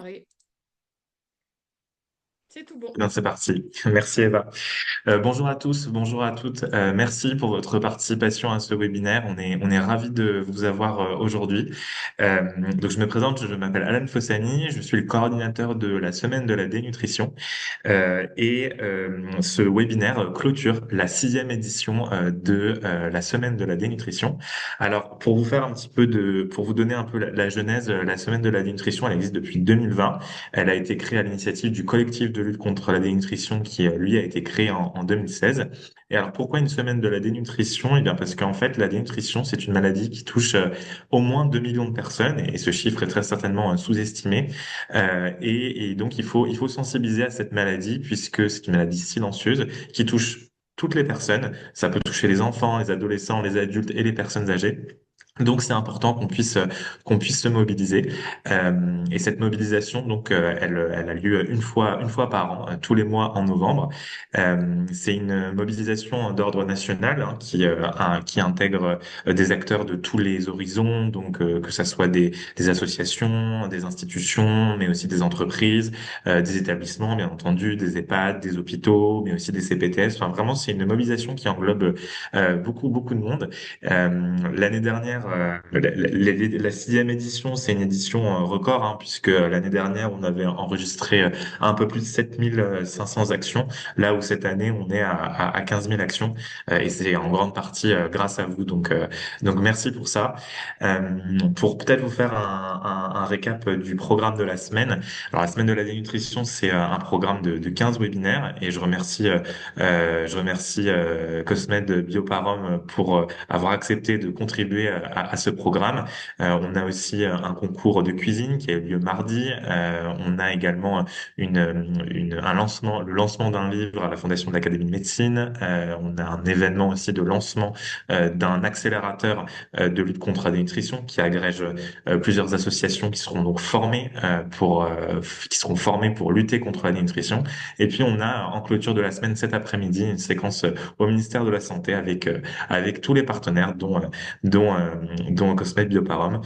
préparé. C'est tout bon. Bien, c'est parti. Merci Eva. Bonjour à tous, bonjour à toutes. Merci pour votre participation à ce webinaire. On est ravis de vous avoir aujourd'hui. Donc je me présente, je m'appelle Alan Fossani, je suis le coordinateur de la semaine de la dénutrition. Ce webinaire clôture la sixième édition de la semaine de la dénutrition. Alors, pour vous faire un petit peu pour vous donner un peu la genèse, la semaine de la dénutrition, elle existe depuis 2020. Elle a été créée à l'initiative du collectif de lutte contre la dénutrition qui, lui, a été créé en 2016. Et alors, pourquoi une semaine de la dénutrition? Eh bien, parce qu'en fait, la dénutrition, c'est une maladie qui touche au moins 2 millions de personnes et ce chiffre est très certainement sous-estimé. Et donc, il faut sensibiliser à cette maladie puisque c'est une maladie silencieuse qui touche toutes les personnes. Ça peut toucher les enfants, les adolescents, les adultes et les personnes âgées. Donc c'est important qu'on puisse se mobiliser et cette mobilisation donc elle a lieu une fois par an tous les mois en novembre. C'est une mobilisation d'ordre national qui intègre des acteurs de tous les horizons donc que ça soit des associations, des institutions, mais aussi des entreprises, des établissements bien entendu, des EHPAD, des hôpitaux, mais aussi des CPTS. Enfin vraiment c'est une mobilisation qui englobe beaucoup de monde. L'année dernière, la sixième édition, c'est une édition record, hein, puisque l'année dernière, on avait enregistré un peu plus de 7 500 actions, là où cette année, on est à 15 000 actions, et c'est en grande partie grâce à vous. Donc merci pour ça. Pour peut-être vous faire un récap du programme de la semaine. Alors, la semaine de la dénutrition, c'est un programme de 15 webinaires, et je remercie Cosmed Bioparum pour avoir accepté de contribuer à ce programme. On a aussi un concours de cuisine qui a eu lieu mardi. On a également le lancement d'un livre à la Fondation de l'Académie de médecine. On a un événement aussi de lancement d'un accélérateur de lutte contre la dénutrition qui agrège plusieurs associations qui seront donc formées pour lutter contre la dénutrition. Et puis on a en clôture de la semaine cet après-midi une séquence au ministère de la Santé avec tous les partenaires, dont Cosmet Bioparum,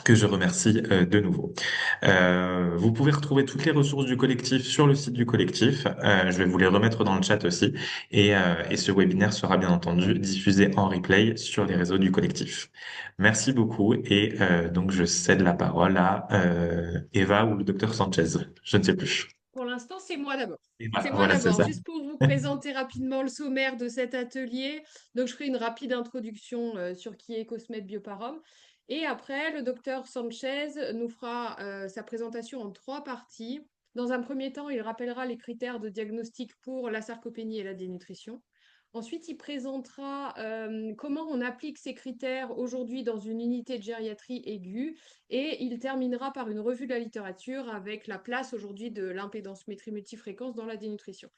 que je remercie de nouveau. Vous pouvez retrouver toutes les ressources du collectif sur le site du collectif. Je vais vous les remettre dans le chat aussi. Et ce webinaire sera bien entendu diffusé en replay sur les réseaux du collectif. Merci beaucoup. Et donc, je cède la parole à Eva ou le docteur Sanchez. Je ne sais plus. Pour l'instant, c'est moi d'abord. Eva, C'est moi voilà, c'est d'abord. ça. Juste pour vous présenter rapidement le sommaire de cet atelier. Donc, je ferai une rapide introduction sur qui est Cosmet Bioparum. Et après, le docteur Sanchez nous fera sa présentation en trois parties. Dans un premier temps, il rappellera les critères de diagnostic pour la sarcopénie et la dénutrition. Ensuite, il présentera comment on applique ces critères aujourd'hui dans une unité de gériatrie aiguë et il terminera par une revue de la littérature avec la place aujourd'hui de l'impédance-métrie multifréquence dans la dénutrition.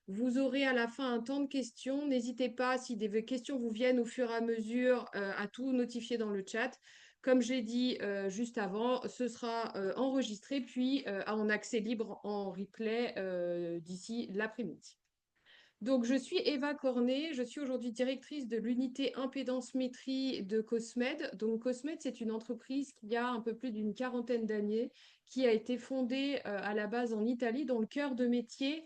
Vous aurez à la fin un temps de questions. N'hésitez pas, si des questions vous viennent au fur et à mesure, à tout notifier dans le chat. Comme j'ai dit juste avant, ce sera enregistré puis en accès libre en replay d'ici l'après-midi. Donc, je suis Eva Cornet, je suis aujourd'hui directrice de l'unité impédance-métrie de Cosmed. Donc, Cosmed, c'est une entreprise qui a un peu plus d'une quarantaine d'années, qui a été fondée à la base en Italie, dont le cœur de métier,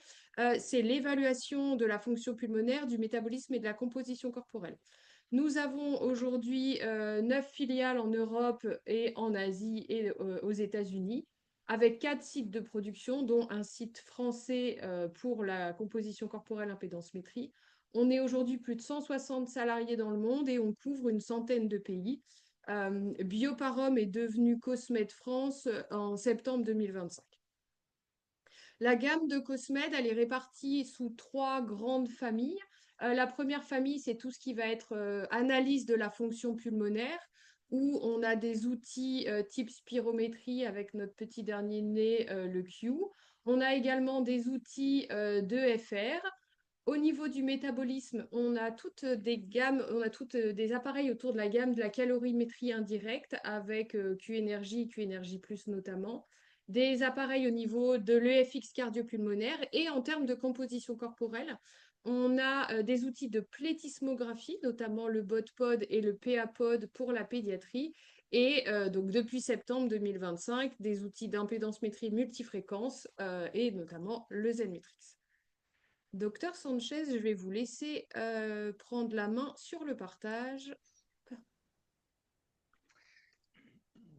c'est l'évaluation de la fonction pulmonaire, du métabolisme et de la composition corporelle. Nous avons aujourd'hui 9 filiales en Europe et en Asie et aux États-Unis, avec 4 sites de production, dont un site français pour la composition corporelle impédance-métrie. On est aujourd'hui plus de 160 salariés dans le monde et on couvre une centaine de pays. Bioparum est devenu Cosmed France en septembre 2025. La gamme de Cosmed, elle est répartie sous trois grandes familles. La première famille, c'est tout ce qui va être analyse de la fonction pulmonaire, où on a des outils type spirométrie avec notre petit dernier né, le Q. On a également des outils d'EFR. Au niveau du métabolisme, on a toutes des gammes, on a toutes des appareils autour de la gamme de la calorimétrie indirecte avec Q-Énergie, Q-Énergie Plus notamment, des appareils au niveau de l'EFX cardiopulmonaire et en termes de composition corporelle, on a des outils de plétismographie, notamment le BOTPOD et le PAPOD pour la pédiatrie, Et donc depuis septembre 2025, des outils d'impédance-métrie multifréquence et notamment le Zenmetrix. Docteur Sanchez, je vais vous laisser prendre la main sur le partage.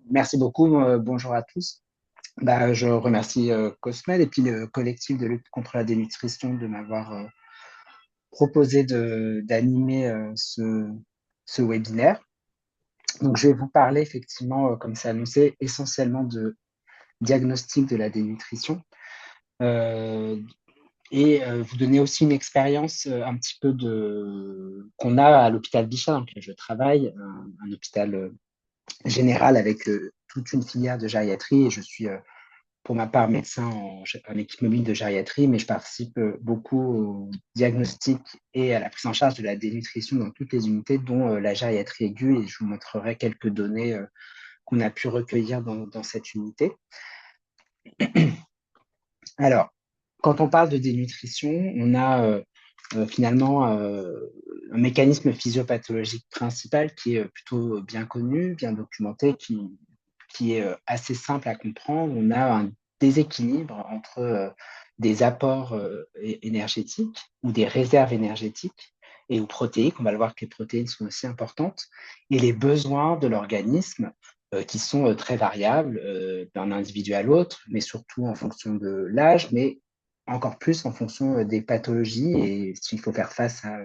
Merci beaucoup. Bonjour à tous. Je remercie Cosmel et puis le collectif de lutte contre la dénutrition de m'avoir proposé d'animer ce webinaire. Donc, je vais vous parler effectivement, comme c'est annoncé, essentiellement de diagnostic de la dénutrition vous donner aussi une expérience un petit peu qu'on a à l'hôpital Bichat, dans lequel je travaille, un hôpital général avec toute une filière de gériatrie. Et je suis, pour ma part, médecin en équipe mobile de gériatrie, mais je participe beaucoup au diagnostic et à la prise en charge de la dénutrition dans toutes les unités, dont la gériatrie aiguë. Et je vous montrerai quelques données qu'on a pu recueillir dans cette unité. Alors, quand on parle de dénutrition, on a finalement un mécanisme physiopathologique principal qui est plutôt bien connu, bien documenté, qui est assez simple à comprendre. On a un déséquilibre entre des apports énergétiques ou des réserves énergétiques et ou protéiques. On va le voir que les protéines sont aussi importantes et les besoins de l'organisme qui sont très variables d'un individu à l'autre, mais surtout en fonction de l'âge, mais encore plus en fonction des pathologies et s'il faut faire face à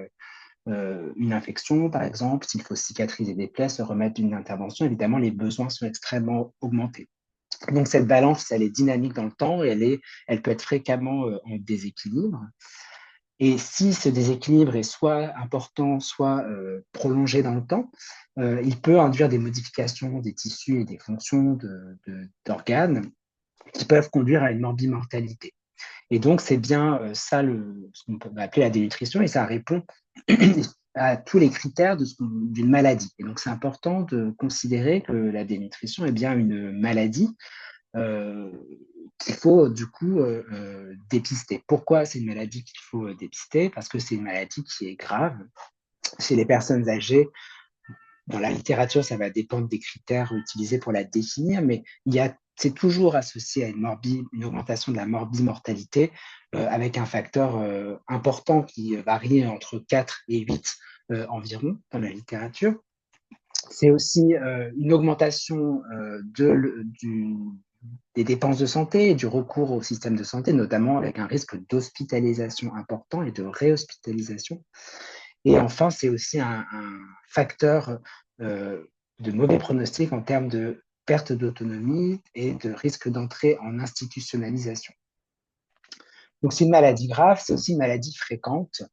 une infection, par exemple, s'il faut cicatriser des plaies, se remettre d'une intervention, évidemment, les besoins sont extrêmement augmentés. Donc, cette balance, elle est dynamique dans le temps et elle peut être fréquemment en déséquilibre. Et si ce déséquilibre est soit important, soit prolongé dans le temps, il peut induire des modifications des tissus et des fonctions d'organes qui peuvent conduire à une morbimortalité. Et donc, c'est bien ça ce qu'on peut appeler la dénutrition, et ça répond à tous les critères d'une maladie. Et donc, c'est important de considérer que la dénutrition est bien une maladie qu'il faut du coup dépister. Pourquoi c'est une maladie qu'il faut dépister? Parce que c'est une maladie qui est grave. Chez les personnes âgées, dans la littérature, ça va dépendre des critères utilisés pour la définir, mais c'est toujours associé à une augmentation de la morbimortalité avec un facteur important qui varie entre 4 et 8 environ dans la littérature. C'est aussi une augmentation des dépenses de santé et du recours au système de santé, notamment avec un risque d'hospitalisation important et de réhospitalisation. Et enfin, c'est aussi un facteur de mauvais pronostic en termes de perte d'autonomie et de risque d'entrée en institutionnalisation. Donc, c'est une maladie grave, c'est aussi une maladie fréquente.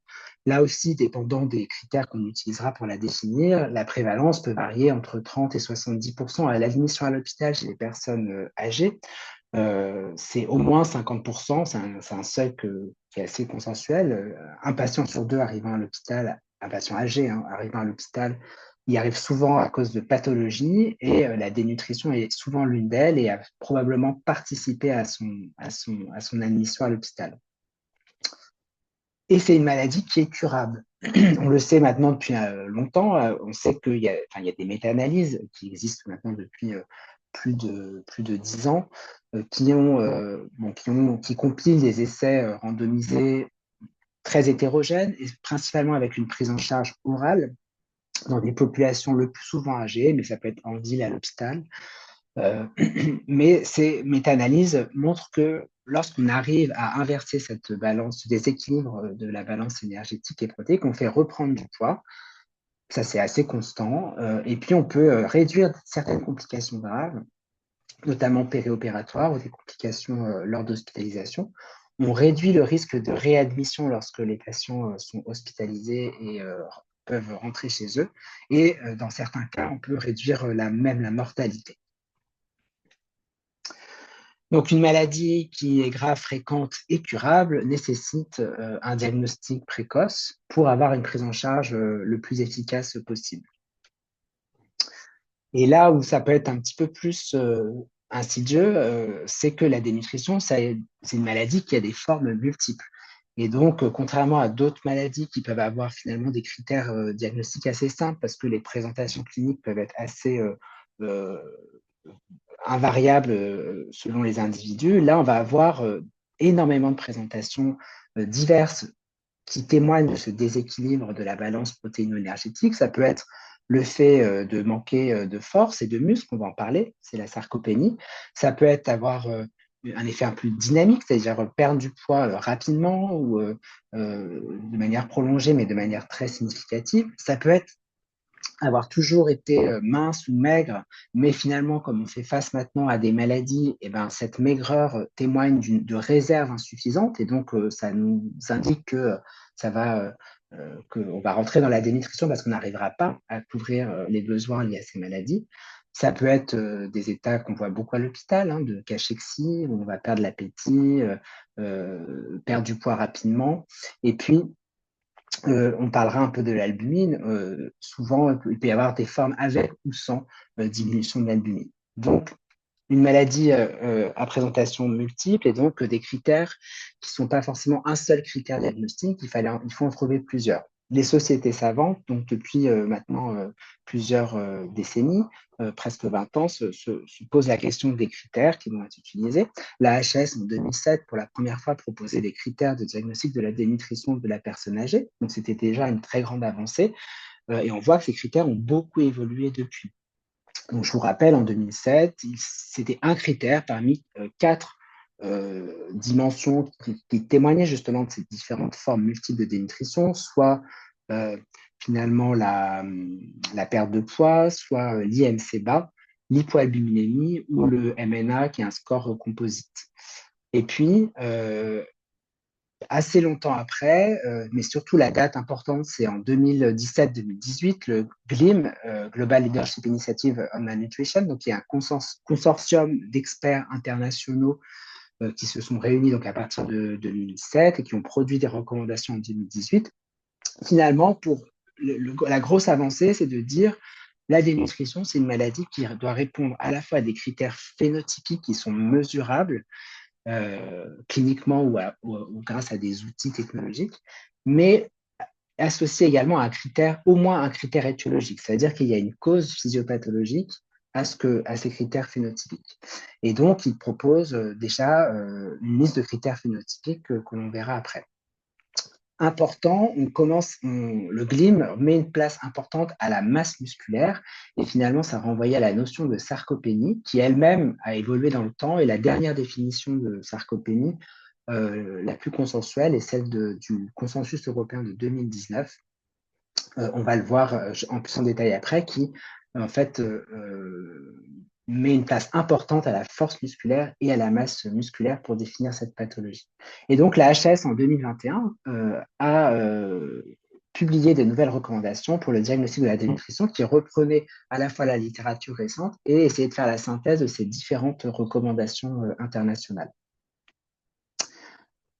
Là aussi, dépendant des critères qu'on utilisera pour la définir, la prévalence peut varier entre 30 et 70% à l'admission à l'hôpital chez les personnes âgées. C'est au moins 50%, c'est un seuil qui est assez consensuel. Un patient sur deux arrivant à l'hôpital, un patient âgé arrivant à l'hôpital, il arrive souvent à cause de pathologies et la dénutrition est souvent l'une d'elles et a probablement participé à son admission à l'hôpital. Et c'est une maladie qui est curable. On le sait maintenant depuis longtemps. On sait qu'il y a des méta-analyses qui existent maintenant depuis plus de 10 ans qui compilent des essais randomisés très hétérogènes et principalement avec une prise en charge orale dans des populations le plus souvent âgées, mais ça peut être en ville, à l'hôpital. Mais ces méta-analyses montrent que lorsqu'on arrive à inverser cette balance, ce déséquilibre de la balance énergétique et protéique, on fait reprendre du poids. Ça, c'est assez constant. Et puis, on peut réduire certaines complications graves, notamment périopératoires ou des complications lors d'hospitalisation. On réduit le risque de réadmission lorsque les patients sont hospitalisés et peuvent rentrer chez eux. Et dans certains cas, on peut réduire la mortalité. Donc, une maladie qui est grave, fréquente et curable nécessite un diagnostic précoce pour avoir une prise en charge le plus efficace possible. Et là où ça peut être un petit peu plus insidieux, c'est que la dénutrition, c'est une maladie qui a des formes multiples. Et donc, contrairement à d'autres maladies qui peuvent avoir finalement des critères diagnostiques assez simples, parce que les présentations cliniques peuvent être assez euh, invariable selon les individus. Là, on va avoir énormément de présentations diverses qui témoignent de ce déséquilibre de la balance protéino-énergétique. Ça peut être le fait de manquer de force et de muscle, on va en parler, c'est la sarcopénie. Ça peut être avoir un effet un peu dynamique, c'est-à-dire perdre du poids rapidement ou de manière prolongée, mais de manière très significative. Ça peut être avoir toujours été mince ou maigre, mais finalement, comme on fait face maintenant à des maladies, et ben, cette maigreur témoigne de réserve insuffisante, et donc ça nous indique que ça va, qu'on va rentrer dans la dénutrition parce qu'on n'arrivera pas à couvrir les besoins liés à ces maladies. Ça peut être des états qu'on voit beaucoup à l'hôpital, hein, de cachexie, où on va perdre l'appétit, perdre du poids rapidement. Et puis, on parlera un peu de l'albumine. Souvent, il peut y avoir des formes avec ou sans diminution de l'albumine. Donc, une maladie à présentation multiple et donc des critères qui ne sont pas forcément un seul critère diagnostique, il faut en trouver plusieurs. Les sociétés savantes, donc depuis maintenant plusieurs décennies, presque 20 ans, se posent la question des critères qui vont être utilisés. La HS, en 2007, pour la première fois, proposait des critères de diagnostic de la dénutrition de la personne âgée. Donc, c'était déjà une très grande avancée. Et on voit que ces critères ont beaucoup évolué depuis. Donc, je vous rappelle, en 2007, c'était un critère parmi quatre dimensions qui témoignaient justement de ces différentes formes multiples de dénutrition, soit finalement la perte de poids, soit l'IMC bas, l'hypoalbuminémie ou le MNA, qui est un score composite. Et puis, assez longtemps après, mais surtout la date importante, c'est en 2017-2018, le GLIM, Global Leadership Initiative on Malnutrition, donc il y a un consortium d'experts internationaux qui se sont réunis donc à partir de 2007 et qui ont produit des recommandations en 2018. Finalement, pour la grosse avancée, c'est de dire la dénutrition, c'est une maladie qui doit répondre à la fois à des critères phénotypiques qui sont mesurables, cliniquement ou grâce à des outils technologiques, mais associé également à un critère, au moins un critère étiologique, c'est-à-dire qu'il y a une cause physiopathologique à ces critères phénotypiques. Et donc, il propose déjà une liste de critères phénotypiques que l'on verra après. Important, le GLIM met une place importante à la masse musculaire et finalement ça renvoyait à la notion de sarcopénie qui elle-même a évolué dans le temps et la dernière définition de sarcopénie, la plus consensuelle, est celle du consensus européen de 2019. On va le voir en plus en détail après, qui en fait met une place importante à la force musculaire et à la masse musculaire pour définir cette pathologie. Et donc la HS en 2021 a publié des nouvelles recommandations pour le diagnostic de la dénutrition qui reprenaient à la fois la littérature récente et essayaient de faire la synthèse de ces différentes recommandations internationales.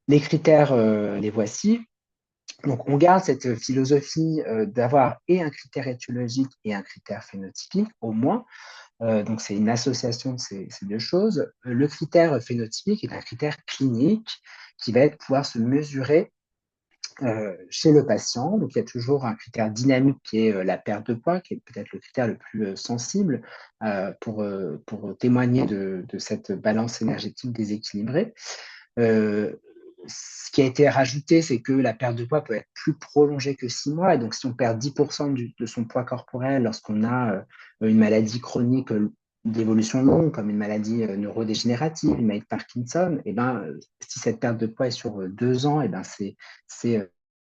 Les critères, les voici. Donc, on garde cette philosophie d'avoir et un critère étiologique et un critère phénotypique, au moins. Donc, c'est une association de ces deux choses. Le critère phénotypique est un critère clinique qui va pouvoir se mesurer chez le patient. Donc, il y a toujours un critère dynamique qui est la perte de poids, qui est peut-être le critère le plus sensible pour témoigner de cette balance énergétique déséquilibrée. Ce qui a été rajouté, c'est que la perte de poids peut être plus prolongée que 6 mois. Et donc, si on perd 10% de son poids corporel lorsqu'on a une maladie chronique d'évolution longue, comme une maladie neurodégénérative, une maladie de Parkinson, et ben, si cette perte de poids est sur 2 ans, et ben,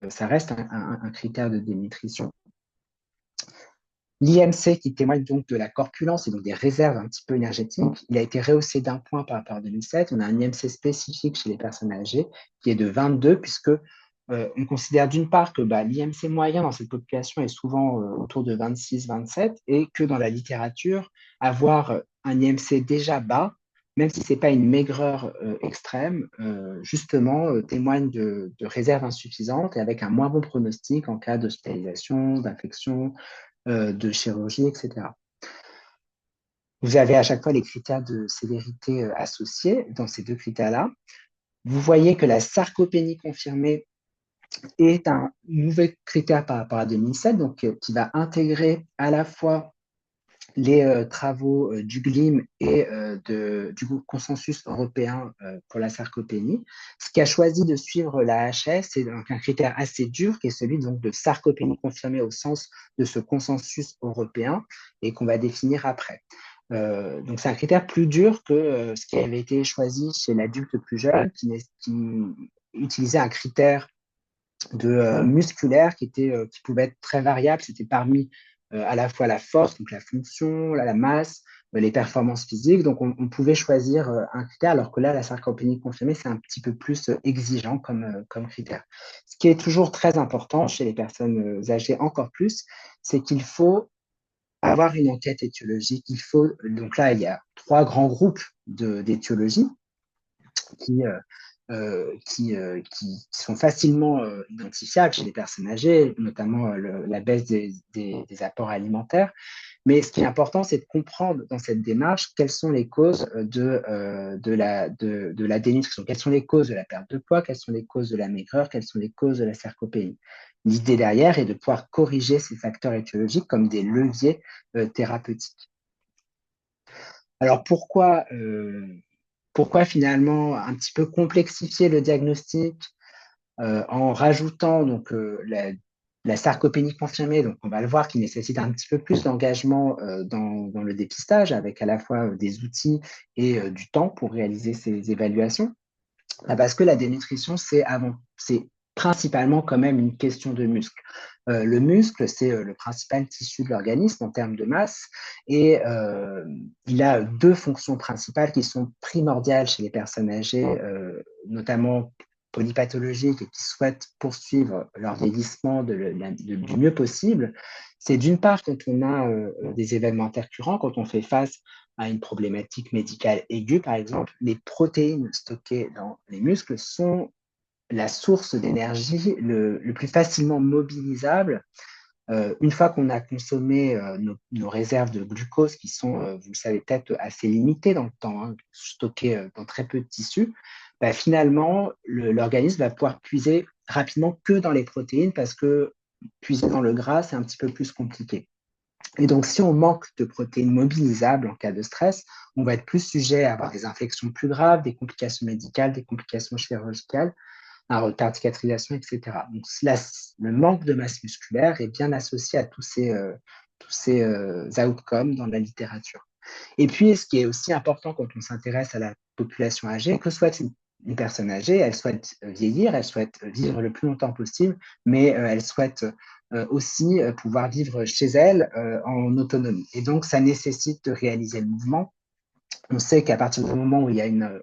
ça reste un critère de dénutrition. L'IMC qui témoigne donc de la corpulence et donc des réserves un petit peu énergétiques, il a été rehaussé d'un point par rapport à 2007. On a un IMC spécifique chez les personnes âgées qui est de 22 puisque on considère d'une part que l'IMC moyen dans cette population est souvent autour de 26-27 et que dans la littérature, avoir un IMC déjà bas, même si ce n'est pas une maigreur extrême, justement témoigne de réserves insuffisantes et avec un moins bon pronostic en cas d'hospitalisation, d'infection, de chirurgie, etc. Vous avez à chaque fois les critères de sévérité associés dans ces deux critères-là. Vous voyez que la sarcopénie confirmée est un nouvel critère par rapport à 2007, donc qui va intégrer à la fois les travaux du GLIM et du consensus européen pour la sarcopénie. Ce qui a choisi de suivre la HS, c'est donc un critère assez dur qui est celui donc, de sarcopénie confirmée au sens de ce consensus européen et qu'on va définir après. Donc c'est un critère plus dur que ce qui avait été choisi chez l'adulte plus jeune, qui utilisait un critère musculaire qui pouvait être très variable. C'était parmi à la fois la force, donc la fonction, la masse, les performances physiques. Donc, on pouvait choisir un critère, alors que là, la sarcopénie confirmée, c'est un petit peu plus exigeant comme critère. Ce qui est toujours très important chez les personnes âgées, encore plus, c'est qu'il faut avoir une enquête étiologique. Donc là, il y a 3 grands groupes d'étiologie qui, qui sont facilement identifiables chez les personnes âgées, notamment la baisse des apports alimentaires. Mais ce qui est important, c'est de comprendre dans cette démarche quelles sont les causes de la dénutrition, quelles sont les causes de la perte de poids, quelles sont les causes de la maigreur, quelles sont les causes de la sarcopénie. L'idée derrière est de pouvoir corriger ces facteurs étiologiques comme des leviers thérapeutiques. Alors pourquoi finalement un petit peu complexifier le diagnostic en rajoutant donc la sarcopénie confirmée, donc on va le voir, qui nécessite un petit peu plus d'engagement dans le dépistage, avec à la fois des outils et du temps pour réaliser ces évaluations. Parce que la dénutrition, c'est principalement quand même une question de muscle. Le muscle, c'est le principal tissu de l'organisme en termes de masse, et il a 2 fonctions principales qui sont primordiales chez les personnes âgées, notamment polypathologiques et qui souhaitent poursuivre leur vieillissement du mieux possible. C'est d'une part quand on a des événements intercurrents, quand on fait face à une problématique médicale aiguë, par exemple, les protéines stockées dans les muscles sont la source d'énergie le plus facilement mobilisable une fois qu'on a consommé nos réserves de glucose, qui sont, vous le savez peut-être, assez limitées dans le temps, hein, stockées dans très peu de tissus, bah, finalement, l'organisme va pouvoir puiser rapidement que dans les protéines, parce que puiser dans le gras, c'est un petit peu plus compliqué. Et donc, si on manque de protéines mobilisables en cas de stress, on va être plus sujet à avoir des infections plus graves, des complications médicales, des complications chirurgicales, un retard de cicatrisation, etc. Donc, le manque de masse musculaire est bien associé à tous ces outcomes dans la littérature. Et puis, ce qui est aussi important quand on s'intéresse à la population âgée, que soit une personne âgée, elle souhaite vieillir, elle souhaite vivre le plus longtemps possible, mais elle souhaite aussi pouvoir vivre chez elle en autonomie. Et donc, ça nécessite de réaliser le mouvement. On sait qu'à partir du moment où il y a une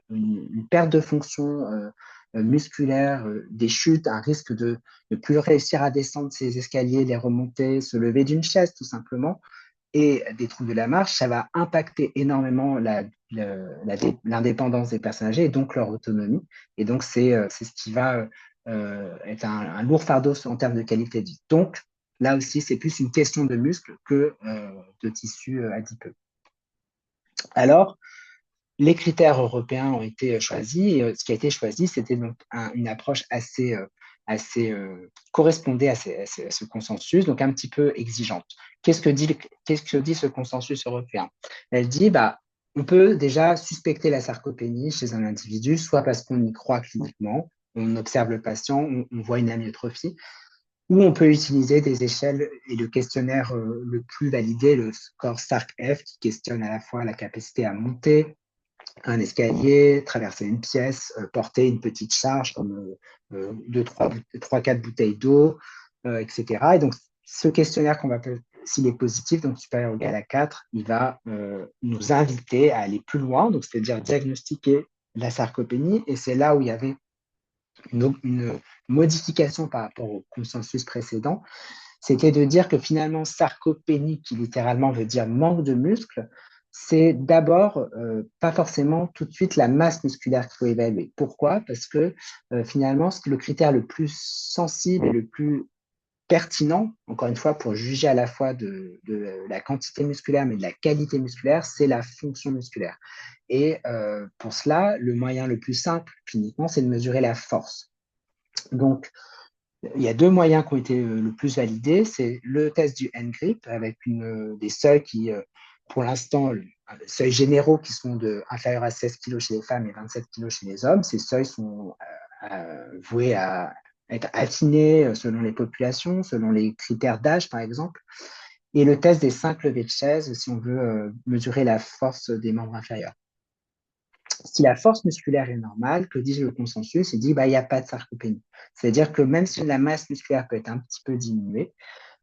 perte de fonction musculaire, des chutes, un risque de ne plus réussir à descendre ses escaliers, les remonter, se lever d'une chaise tout simplement, et des troubles de la marche, ça va impacter énormément l'indépendance des personnes âgées et donc leur autonomie. Et donc, c'est ce qui va être un lourd fardeau en termes de qualité de vie. Donc, là aussi, c'est plus une question de muscle que de tissu adipeux. Alors, les critères européens ont été choisis. Et, ce qui a été choisi, c'était donc une approche assez correspondait à ce consensus, donc un petit peu exigeante. Qu'est-ce que dit ce consensus européen? Elle dit, bah, on peut déjà suspecter la sarcopénie chez un individu, soit parce qu'on y croit cliniquement, on observe le patient, on voit une amyotrophie, ou on peut utiliser des échelles et le questionnaire le plus validé, le score SARC-F, qui questionne à la fois la capacité à monter un escalier, traverser une pièce, porter une petite charge comme 3-4 bouteilles d'eau, etc. Et donc, ce questionnaire qu'on va appeler, s'il est positif, donc supérieur ou égal à 4, il va nous inviter à aller plus loin, donc c'est-à-dire diagnostiquer la sarcopénie. Et c'est là où il y avait une modification par rapport au consensus précédent, c'était de dire que finalement, sarcopénie, qui littéralement veut dire manque de muscle, c'est d'abord pas forcément tout de suite la masse musculaire qu'il faut évaluer. Pourquoi? Parce que finalement, le critère le plus sensible et le plus pertinent, encore une fois, pour juger à la fois de la quantité musculaire, mais de la qualité musculaire, c'est la fonction musculaire. Et pour cela, le moyen le plus simple cliniquement, c'est de mesurer la force. Donc, il y a 2 moyens qui ont été le plus validés. C'est le test du N-grip avec des seuils qui pour l'instant, les seuils généraux qui sont inférieurs à 16 kg chez les femmes et 27 kg chez les hommes. Ces seuils sont voués à être affinés selon les populations, selon les critères d'âge, par exemple. Et le test des 5 levées de chaise, si on veut mesurer la force des membres inférieurs. Si la force musculaire est normale, que dit le consensus? Il dit il n'y a pas de sarcopénie. C'est-à-dire que même si la masse musculaire peut être un petit peu diminuée,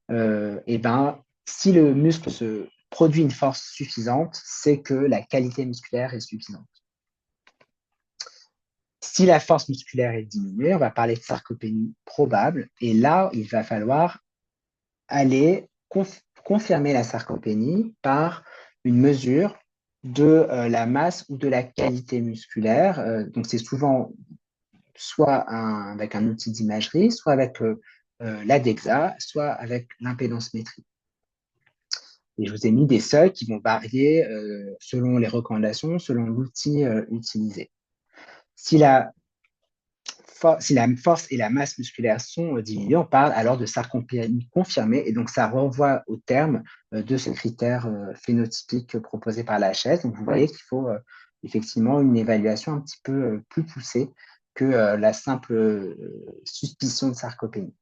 si le muscle produit une force suffisante, c'est que la qualité musculaire est suffisante. Si la force musculaire est diminuée, on va parler de sarcopénie probable. Et là, il va falloir aller confirmer la sarcopénie par une mesure de la masse ou de la qualité musculaire. Donc, c'est souvent soit avec un outil d'imagerie, soit avec la DEXA, soit avec l'impédance-métrie. Et je vous ai mis des seuils qui vont varier selon les recommandations, selon l'outil utilisé. Si la force et la masse musculaire sont diminuées, on parle alors de sarcopénie confirmée, et donc ça renvoie au terme de ce critère phénotypique proposé par la HAS. Donc vous voyez qu'il faut effectivement une évaluation un petit peu plus poussée que la simple suspicion de sarcopénie.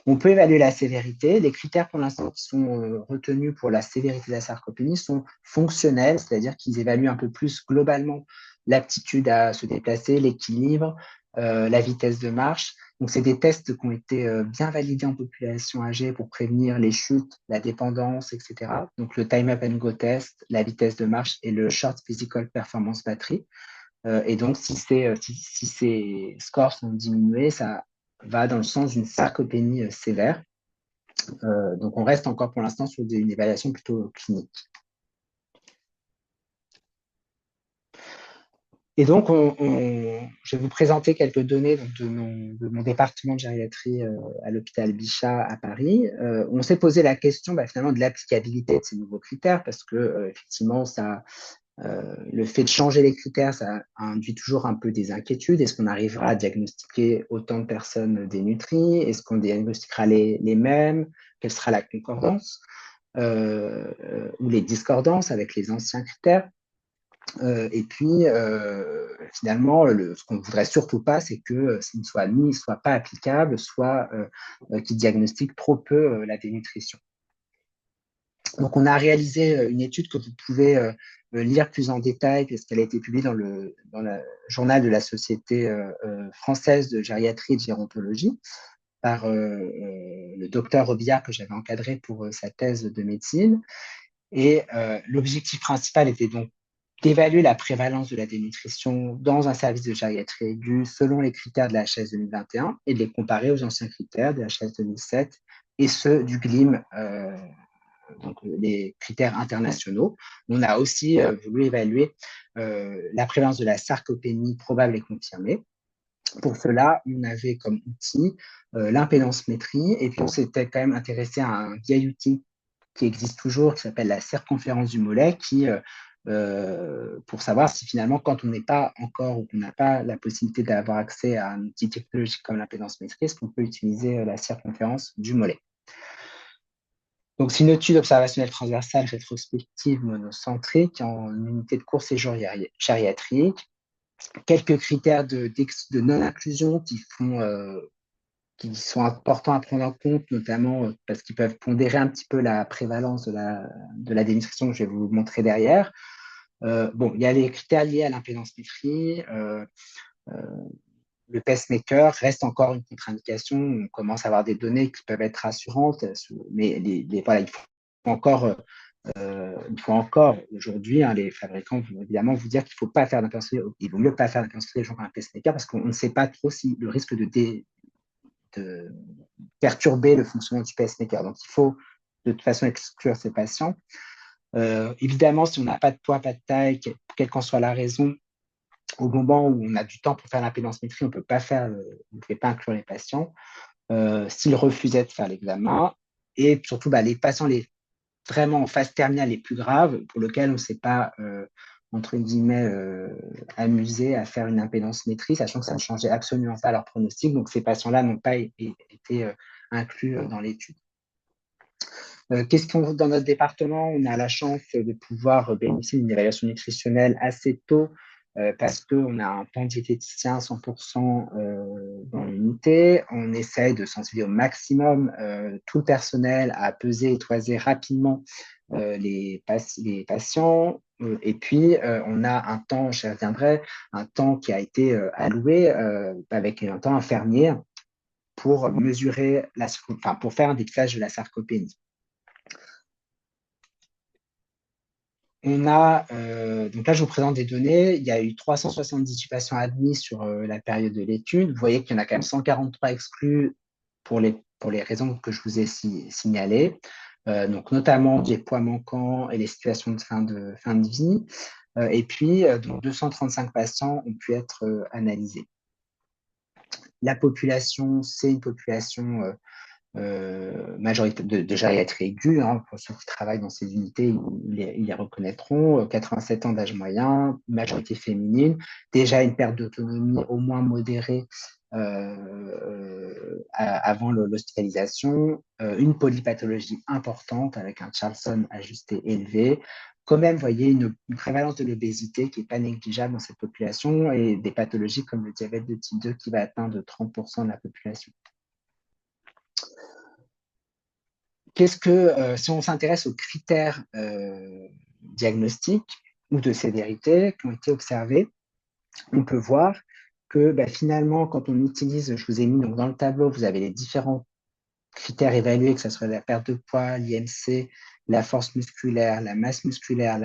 On peut évaluer la sévérité. Les critères pour l'instant qui sont retenus pour la sévérité de la sarcopénie sont fonctionnels, c'est-à-dire qu'ils évaluent un peu plus globalement l'aptitude à se déplacer, l'équilibre, la vitesse de marche. Donc, c'est des tests qui ont été bien validés en population âgée pour prévenir les chutes, la dépendance, etc. Donc, le Time Up and Go test, la vitesse de marche et le Short Physical Performance Battery. Et donc, si ces scores sont diminués, ça va dans le sens d'une sarcopénie sévère. Donc, on reste encore pour l'instant sur une évaluation plutôt clinique. Et donc, je vais vous présenter quelques données donc, de mon département de gériatrie à l'hôpital Bichat à Paris. On s'est posé la question finalement de l'applicabilité de ces nouveaux critères parce que effectivement, le fait de changer les critères, ça induit toujours un peu des inquiétudes. Est-ce qu'on arrivera à diagnostiquer autant de personnes dénutries? Est-ce qu'on diagnostiquera les mêmes? Quelle sera la concordance ou les discordances avec les anciens critères? Et puis, finalement, ce qu'on ne voudrait surtout pas, c'est que ce ne soit pas applicable, soit qui diagnostique trop peu la dénutrition. Donc, on a réalisé une étude que vous pouvez lire plus en détail, puisqu'elle a été publiée dans le journal de la Société française de gériatrie et de gérontologie, par le docteur Robillard, que j'avais encadré pour sa thèse de médecine. Et l'objectif principal était donc d'évaluer la prévalence de la dénutrition dans un service de gériatrie aiguë selon les critères de la HS 2021 et de les comparer aux anciens critères de la HS 2007 et ceux du GLIM, donc les critères internationaux. On a aussi voulu évaluer la prévalence de la sarcopénie probable et confirmée. Pour cela, on avait comme outil l'impédance-métrie, et puis on s'était quand même intéressé à un vieil outil qui existe toujours, qui s'appelle la circonférence du mollet, pour savoir si finalement, quand on n'est pas encore ou qu'on n'a pas la possibilité d'avoir accès à un outil technologique comme l'impédance-métrie, est-ce qu'on peut utiliser la circonférence du mollet. Donc, c'est une étude observationnelle transversale rétrospective monocentrique en unité de court séjour gériatrique. Quelques critères de non-inclusion qui sont importants à prendre en compte, notamment parce qu'ils peuvent pondérer un petit peu la prévalence de la dénutrition que je vais vous montrer derrière. Il y a les critères liés à l'impédance-métrie. Le pacemaker reste encore une contre-indication. On commence à avoir des données qui peuvent être rassurantes, mais voilà, il faut encore aujourd'hui, les fabricants vont évidemment vous dire qu'il ne faut pas faire d'impédance-métrie. Il vaut mieux pas faire d'impédance-métrie les gens qui ont un pacemaker parce qu'on ne sait pas trop si le risque de perturber le fonctionnement du pacemaker. Donc, il faut de toute façon exclure ces patients. Évidemment, si on n'a pas de poids, pas de taille, quelle qu'en soit la raison, au moment où on a du temps pour faire l'impédance-métrie, on ne peut pas inclure les patients. S'ils refusaient de faire l'examen, et surtout les patients vraiment en phase terminale les plus graves, pour lesquels on ne s'est pas, entre guillemets, amusé à faire une impédance-métrie, sachant que ça ne changeait absolument pas leur pronostic. Donc, ces patients-là n'ont pas été inclus dans l'étude. Qu'est-ce qu'on dans notre département? On a la chance de pouvoir bénéficier d'une évaluation nutritionnelle assez tôt parce qu'on a un plan diététicien à 100% dans l'unité. On essaye de sensibiliser au maximum tout le personnel à peser et toiser rapidement les patients. Et puis, on a un temps, j'y reviendrai, un temps qui a été alloué avec un temps infirmier pour mesurer, pour faire un dépistage de la sarcopénie. Donc là, je vous présente des données. Il y a eu 378 patients admis sur la période de l'étude. Vous voyez qu'il y en a quand même 143 exclus pour les raisons que je vous ai signalées, donc notamment les poids manquants et les situations de fin de vie. Et puis, donc 235 patients ont pu être analysés. La population, c'est une population majorité de gériatrie aiguë, hein, pour ceux qui travaillent dans ces unités, ils les reconnaîtront, 87 ans d'âge moyen, majorité féminine, déjà une perte d'autonomie au moins modérée avant l'hospitalisation, une polypathologie importante avec un Charlson ajusté élevé. Quand même, vous voyez une prévalence de l'obésité qui n'est pas négligeable dans cette population et des pathologies comme le diabète de type 2 qui va atteindre 30% de la population. Si on s'intéresse aux critères diagnostiques ou de sévérité qui ont été observés, on peut voir que finalement, quand on utilise, je vous ai mis donc, dans le tableau, vous avez les différents critères évalués, que ce soit la perte de poids, l'IMC, la force musculaire, la masse musculaire,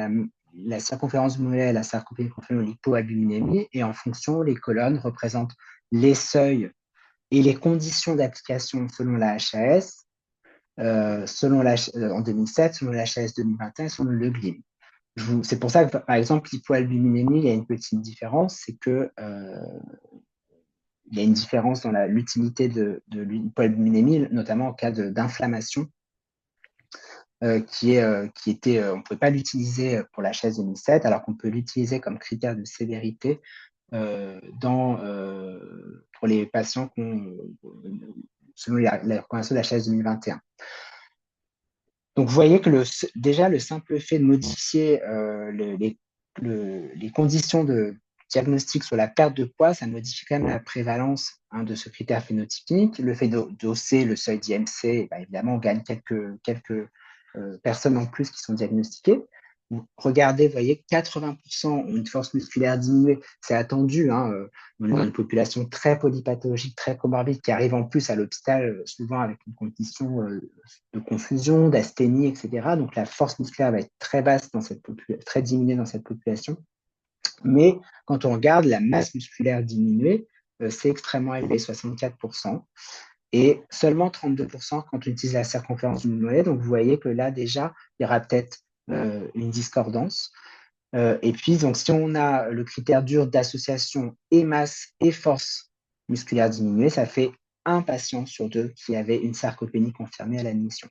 la circonférence du mollet, la sarcopénie conférée, l'hypoalbuminémie, et en fonction, les colonnes représentent les seuils et les conditions d'application selon la HAS, en 2007, selon la HAS 2021, selon le GLIM. C'est pour ça que, par exemple, l'hypoalbuminémie, il y a une petite différence, c'est que il y a une différence dans l'utilité de l'hypoalbuminémie, notamment en cas d'inflammation, on ne pouvait pas l'utiliser pour la HAS 2007, alors qu'on peut l'utiliser comme critère de sévérité pour les patients selon la recommandation de la HAS 2021. Donc, vous voyez que déjà, le simple fait de modifier les conditions de diagnostic sur la perte de poids, ça modifie quand même la prévalence de ce critère phénotypique. Le fait d'hausser le seuil d'IMC, évidemment, on gagne quelques personnes en plus qui sont diagnostiquées. Regardez, vous voyez, 80% ont une force musculaire diminuée. C'est attendu, hein, on est dans une population très polypathologique, très comorbide, qui arrive en plus à l'hôpital, souvent avec une condition de confusion, d'asthénie, etc. Donc la force musculaire va être très basse très diminuée dans cette population. Mais quand on regarde la masse musculaire diminuée, c'est extrêmement élevé, 64%. Et seulement 32% quand on utilise la circonférence du mollet. Donc vous voyez que là, déjà, il y aura peut-être une discordance. Et puis, donc, si on a le critère dur d'association et masse et force musculaire diminuée, ça fait un patient sur deux qui avait une sarcopénie confirmée à l'admission.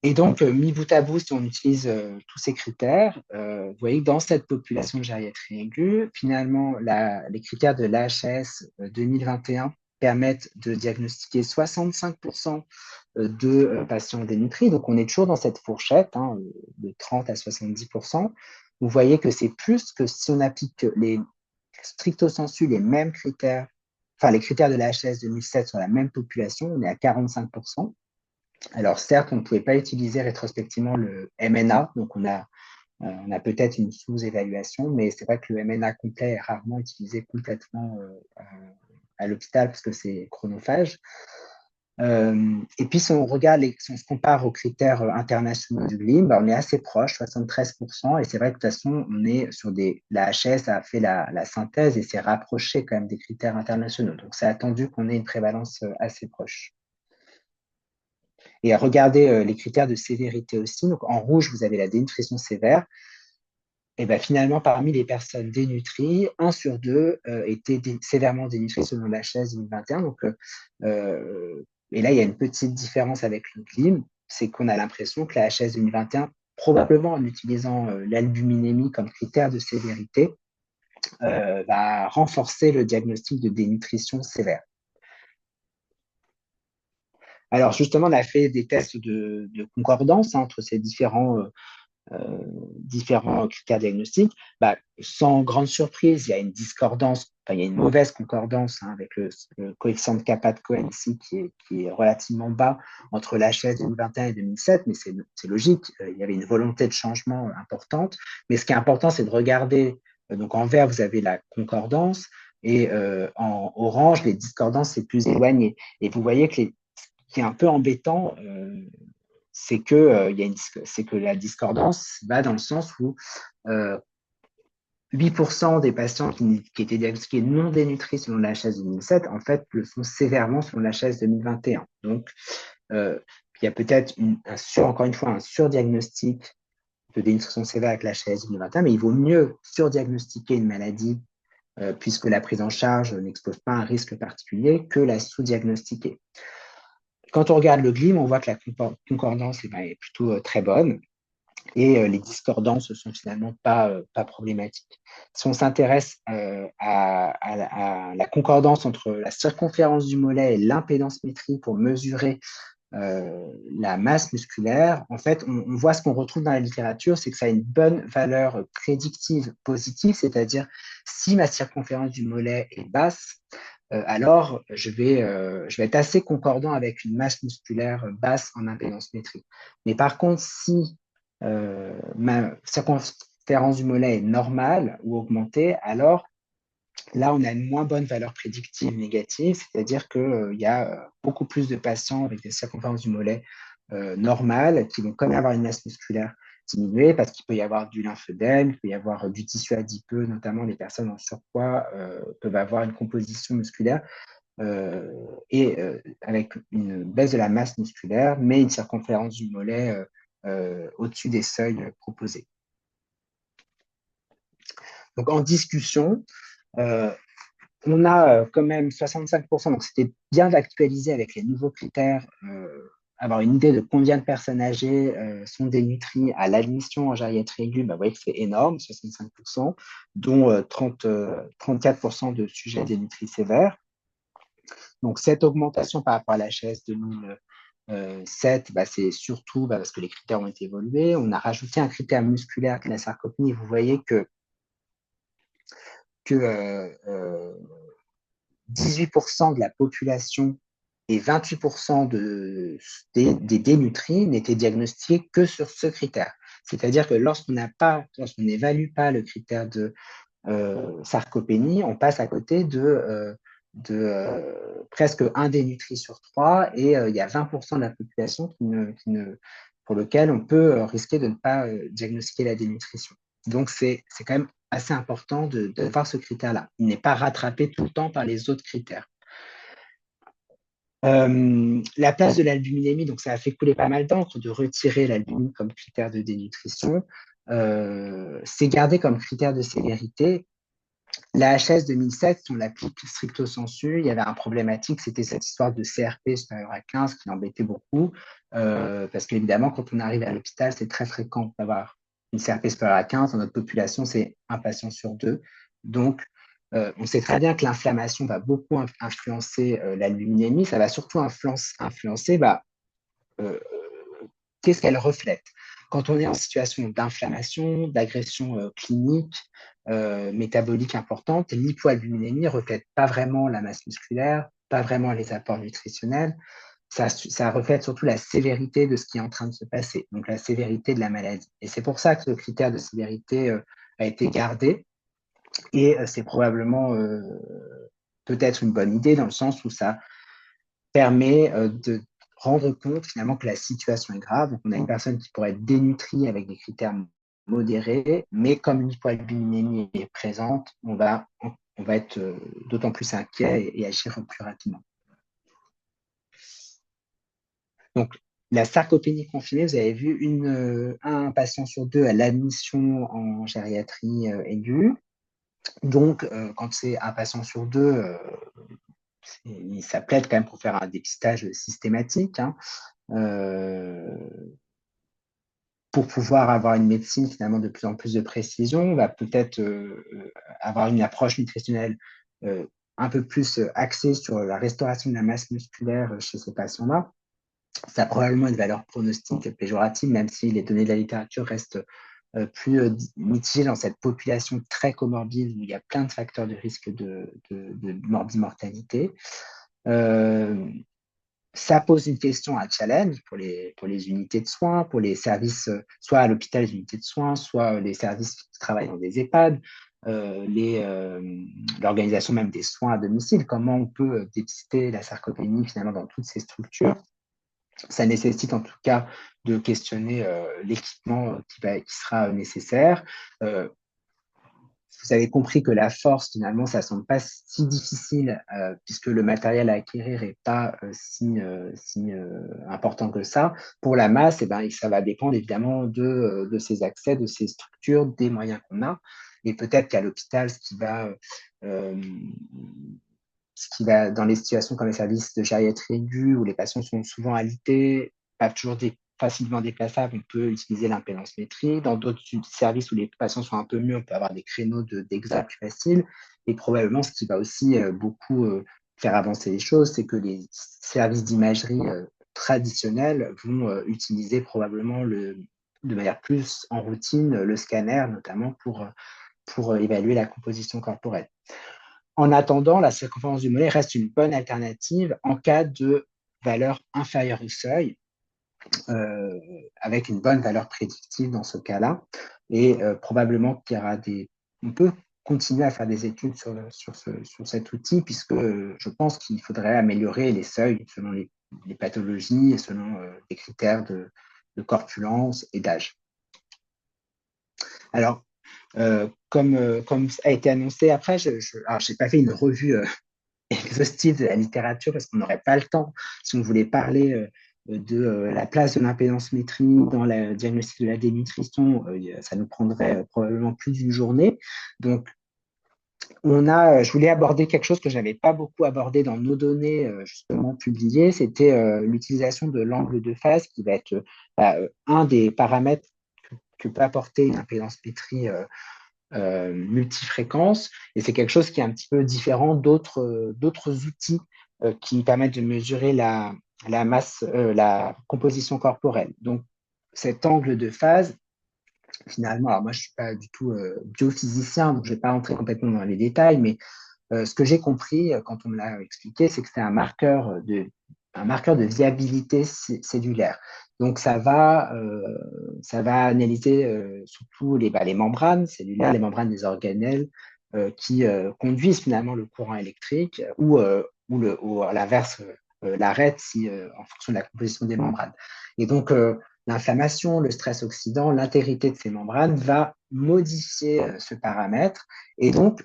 Et donc, mis bout à bout, si on utilise tous ces critères, vous voyez que dans cette population de gériatrie aiguë, finalement, les critères de l'AHS 2021 permettent de diagnostiquer 65% de patients dénutris. Donc, on est toujours dans cette fourchette de 30 à 70%. Vous voyez que c'est plus que si on applique stricto sensu les mêmes critères, enfin les critères de l'AHS 2007 sur la même population, on est à 45%. Alors certes, on ne pouvait pas utiliser rétrospectivement le MNA, donc on a peut-être une sous-évaluation, mais c'est vrai que le MNA complet est rarement utilisé complètement à l'hôpital parce que c'est chronophage. Et puis, si on se compare aux critères internationaux du GLIM, on est assez proche, 73%. Et c'est vrai que de toute façon, on est sur la HS a fait la synthèse et s'est rapproché quand même des critères internationaux. Donc, c'est attendu qu'on ait une prévalence assez proche. Et regardez les critères de sévérité aussi. Donc, en rouge, vous avez la dénutrition sévère. Et finalement, parmi les personnes dénutries, 1 sur 2 était sévèrement dénutri selon la HAS 2021. Donc, et là, il y a une petite différence avec le GLIM, c'est qu'on a l'impression que la HAS 2021, probablement en utilisant l'albuminémie comme critère de sévérité, va renforcer le diagnostic de dénutrition sévère. Alors justement, on a fait des tests de concordance entre ces différents critères diagnostiques. Sans grande surprise, il y a une discordance, enfin, il y a une mauvaise concordance avec le coefficient de kappa de Cohen ici qui est relativement bas entre l'HS 2021 et 2007, mais c'est logique, il y avait une volonté de changement importante. Mais ce qui est important, c'est de regarder, donc en vert, vous avez la concordance, et en orange, les discordances, c'est plus éloigné. Et vous voyez que ce qui est un peu embêtant, c'est que la discordance va dans le sens où 8% des patients qui étaient diagnostiqués non dénutris selon la l'HS 2007, en fait, le sont sévèrement selon la l'HS 2021. Donc, il y a peut-être encore une fois un surdiagnostic de dénutrition sévère avec la l'HS 2021, mais il vaut mieux surdiagnostiquer une maladie puisque la prise en charge n'expose pas un risque particulier que la sous-diagnostiquer. Quand on regarde le GLIM, on voit que la concordance est plutôt très bonne et les discordances ne sont finalement pas problématiques. Si on s'intéresse à la concordance entre la circonférence du mollet et l'impédance métrique pour mesurer la masse musculaire, en fait, on voit ce qu'on retrouve dans la littérature, c'est que ça a une bonne valeur prédictive positive, c'est-à-dire si ma circonférence du mollet est basse, alors je vais être assez concordant avec une masse musculaire basse en impédance métrique. Mais par contre, si ma circonférence du mollet est normale ou augmentée, alors là, on a une moins bonne valeur prédictive négative, c'est-à-dire qu'il y a beaucoup plus de patients avec des circonférences du mollet normales qui vont quand même avoir une masse musculaire diminuée parce qu'il peut y avoir du lymphœdème, il peut y avoir du tissu adipeux, notamment les personnes en surpoids peuvent avoir une composition musculaire avec une baisse de la masse musculaire, mais une circonférence du mollet au-dessus des seuils proposés. Donc en discussion, on a quand même 65%, donc c'était bien d'actualiser avec les nouveaux critères, avoir une idée de combien de personnes âgées sont dénutries à l'admission en gériatrie aiguë. Vous voyez que c'est énorme, 65%, dont 34% de sujets dénutris sévères. Donc cette augmentation par rapport à la l'HS 2007, c'est surtout parce que les critères ont été évolués. On a rajouté un critère musculaire qui est la sarcopénie. Vous voyez que 18% de la population et 28% des dénutris n'étaient diagnostiqués que sur ce critère. C'est-à-dire que lorsqu'on n'évalue pas le critère de sarcopénie, on passe à côté de presque un dénutri sur trois, et il y a 20% de la population pour lequel on peut risquer de ne pas diagnostiquer la dénutrition. Donc, c'est quand même assez important de voir ce critère-là. Il n'est pas rattrapé tout le temps par les autres critères. La place de l'albuminémie, donc ça a fait couler pas mal d'encre de retirer l'albumine comme critère de dénutrition. C'est gardé comme critère de sévérité. La HS 2007, si on l'applique stricto sensu, il y avait un problématique, c'était cette histoire de CRP supérieur à 15 qui l'embêtait beaucoup, parce qu'évidemment, quand on arrive à l'hôpital, c'est très fréquent d'avoir une CRP supérieure à 15. Dans notre population, c'est un patient sur deux. Donc, on sait très bien que l'inflammation va beaucoup influencer l'albuminémie. Ça va surtout influencer qu'est-ce qu'elle reflète. Quand on est en situation d'inflammation, d'agression clinique, métabolique importante, l'hypoalbuminémie ne reflète pas vraiment la masse musculaire, pas vraiment les apports nutritionnels. Ça reflète surtout la sévérité de ce qui est en train de se passer, donc la sévérité de la maladie. Et c'est pour ça que le critère de sévérité a été gardé. Et c'est probablement peut-être une bonne idée dans le sens où ça permet de rendre compte finalement que la situation est grave. Donc, on a une personne qui pourrait être dénutrie avec des critères modérés, mais comme l'hypoalbuminémie est présente, on va être d'autant plus inquiet et agir plus rapidement. Donc, la sarcopénie confinée, vous avez vu un patient sur deux à l'admission en gériatrie aiguë. Donc, quand c'est un patient sur deux, ça plaide quand même pour faire un dépistage systématique, pour pouvoir avoir une médecine finalement de plus en plus de précision. On va peut-être avoir une approche nutritionnelle un peu plus axée sur la restauration de la masse musculaire chez ces patients-là. Ça a probablement une valeur pronostique péjorative, même si les données de la littérature restent plus mitigées dans cette population très comorbide où il y a plein de facteurs de risque de morbimortalité. Ça pose une question, un challenge pour les unités de soins, pour les services, soit à l'hôpital, les unités de soins, soit les services qui travaillent dans des EHPAD, l'organisation même des soins à domicile. Comment on peut dépister la sarcopénie finalement dans toutes ces structures? Ça nécessite en tout cas de questionner l'équipement qui sera nécessaire. Vous avez compris que la force, finalement, ça ne semble pas si difficile puisque le matériel à acquérir n'est pas si important que ça. Pour la masse, eh ben, ça va dépendre évidemment de ces accès, de ces structures, des moyens qu'on a. Et peut-être qu'à l'hôpital, ce qui va dans les situations comme les services de gériatrie aiguë où les patients sont souvent alités, pas toujours facilement déplaçables, on peut utiliser l'impédance-métrie. Dans d'autres services où les patients sont un peu mieux, on peut avoir des créneaux d'examen plus faciles. Et probablement, ce qui va aussi beaucoup faire avancer les choses, c'est que les services d'imagerie traditionnels vont utiliser probablement de manière plus en routine le scanner, notamment pour évaluer la composition corporelle. En attendant, la circonférence du mollet reste une bonne alternative en cas de valeur inférieure au seuil, avec une bonne valeur prédictive dans ce cas-là. Et probablement qu'il y aura on peut continuer à faire des études sur cet outil, puisque je pense qu'il faudrait améliorer les seuils selon les pathologies et selon les critères de corpulence et d'âge. Alors, comme a été annoncé après, je n'ai pas fait une revue exhaustive de la littérature parce qu'on n'aurait pas le temps si on voulait parler de la place de l'impédance-métrie dans le diagnostic de la dénutrition. Ça nous prendrait probablement plus d'une journée. Donc, je voulais aborder quelque chose que je n'avais pas beaucoup abordé dans nos données justement publiées, c'était l'utilisation de l'angle de phase qui va être un des paramètres que peut apporter une impédance-métrie multifréquence, et c'est quelque chose qui est un petit peu différent d'autres outils qui permettent de mesurer la masse, la composition corporelle. Donc, cet angle de phase, finalement, alors moi je ne suis pas du tout biophysicien, donc je ne vais pas rentrer complètement dans les détails, mais ce que j'ai compris quand on me l'a expliqué, c'est que c'est un marqueur de viabilité cellulaire. Donc, ça va analyser surtout les membranes cellulaires, les membranes des organelles qui conduisent finalement le courant électrique ou à l'inverse, l'arrêtent en fonction de la composition des membranes. Et donc, l'inflammation, le stress oxydant, l'intégrité de ces membranes va modifier ce paramètre. Et donc,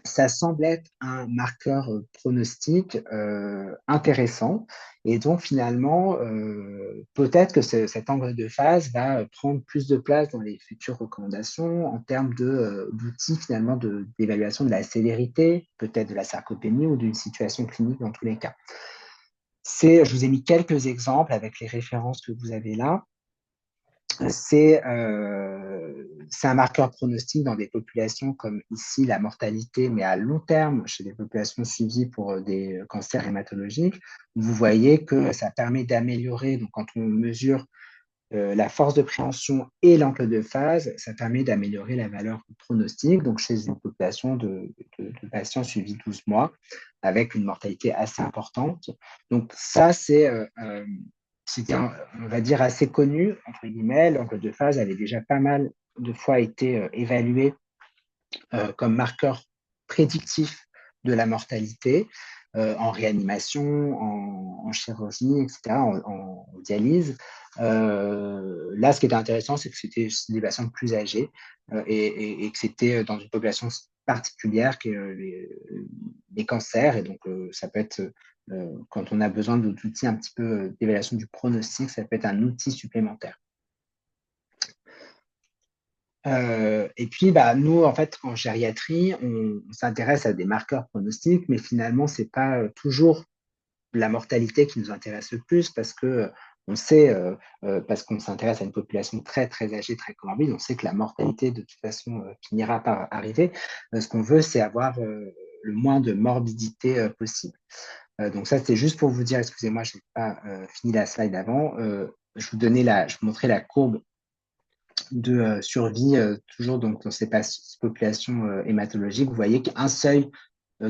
ça semble être un marqueur pronostic intéressant. Et donc, finalement, peut-être que cet angle de phase va prendre plus de place dans les futures recommandations en termes d'outils, finalement, d'évaluation de la sévérité, peut-être de la sarcopénie ou d'une situation clinique dans tous les cas. Je vous ai mis quelques exemples avec les références que vous avez là. C'est un marqueur pronostic dans des populations comme ici la mortalité, mais à long terme chez des populations suivies pour des cancers hématologiques. Vous voyez que ça permet d'améliorer, donc quand on mesure la force de préhension et l'angle de phase, ça permet d'améliorer la valeur pronostique, donc chez une population de patients suivis 12 mois, avec une mortalité assez importante. Donc ça, c'était, on va dire, assez connu, entre guillemets. L'angle de phase avait déjà pas mal de fois été évalué comme marqueur prédictif de la mortalité en réanimation, en chirurgie, etc., en dialyse. Là, ce qui était intéressant, c'est que c'était des patients plus âgés et que c'était dans une population particulière que les cancers. Et donc, ça peut être, quand on a besoin d'outils un petit peu d'évaluation du pronostic, ça peut être un outil supplémentaire. Et puis, nous, en fait, en gériatrie, on s'intéresse à des marqueurs pronostiques, mais finalement, ce n'est pas toujours la mortalité qui nous intéresse le plus parce que on sait, parce qu'on s'intéresse à une population très, très âgée, très comorbide, on sait que la mortalité, de toute façon, finira par arriver. Ce qu'on veut, c'est avoir le moins de morbidité possible. Donc ça, c'était juste pour vous dire, excusez-moi, je n'ai pas fini la slide avant. Je vous montrais la courbe de survie, toujours donc, dans ces populations hématologiques. Vous voyez qu'il y a un seuil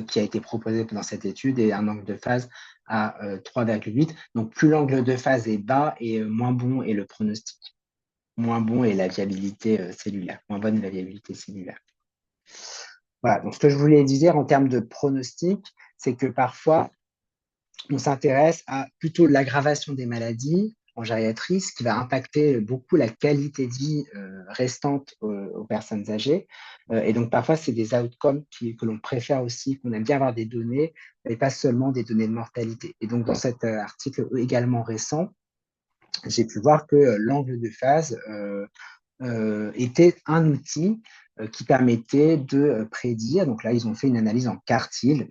qui a été proposé dans cette étude et un angle de phase à 3,8. Donc, plus l'angle de phase est bas et moins bon est le pronostic. Moins bon est la viabilité cellulaire. Moins bonne est la viabilité cellulaire. Voilà, donc ce que je voulais dire en termes de pronostic, c'est que parfois, on s'intéresse à plutôt l'aggravation des maladies en gériatrie, ce qui va impacter beaucoup la qualité de vie restante aux personnes âgées. Et donc, parfois, c'est des outcomes que l'on préfère aussi, qu'on aime bien avoir des données, et pas seulement des données de mortalité. Et donc, dans cet article également récent, j'ai pu voir que l'angle de phase était un outil qui permettait de prédire. Donc là, ils ont fait une analyse en quartile.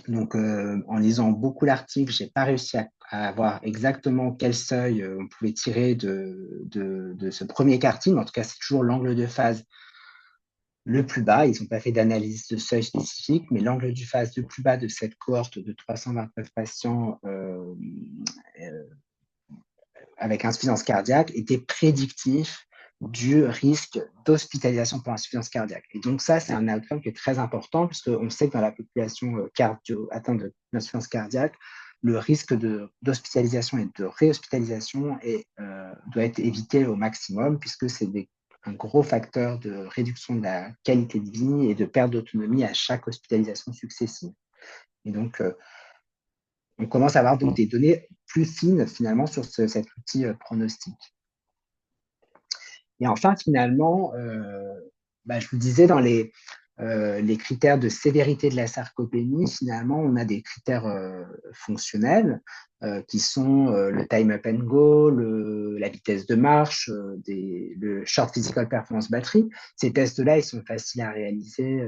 Donc, en lisant beaucoup l'article, je n'ai pas réussi à voir exactement quel seuil on pouvait tirer de ce premier quartile, mais en tout cas, c'est toujours l'angle de phase le plus bas. Ils n'ont pas fait d'analyse de seuil spécifique, mais l'angle de phase le plus bas de cette cohorte de 329 patients avec insuffisance cardiaque était prédictif du risque d'hospitalisation pour insuffisance cardiaque. Et donc ça, c'est un outcome qui est très important, puisqu'on sait que dans la population atteinte d'insuffisance cardiaque, le risque d'hospitalisation et de réhospitalisation doit être évité au maximum, puisque c'est un gros facteur de réduction de la qualité de vie et de perte d'autonomie à chaque hospitalisation successive. Et donc, on commence à avoir donc des données plus fines finalement sur cet outil pronostic. Et enfin, finalement, je vous disais, dans les critères de sévérité de la sarcopénie, finalement, on a des critères fonctionnels qui sont le time up and go, la vitesse de marche, le short physical performance battery. Ces tests-là, ils sont faciles à réaliser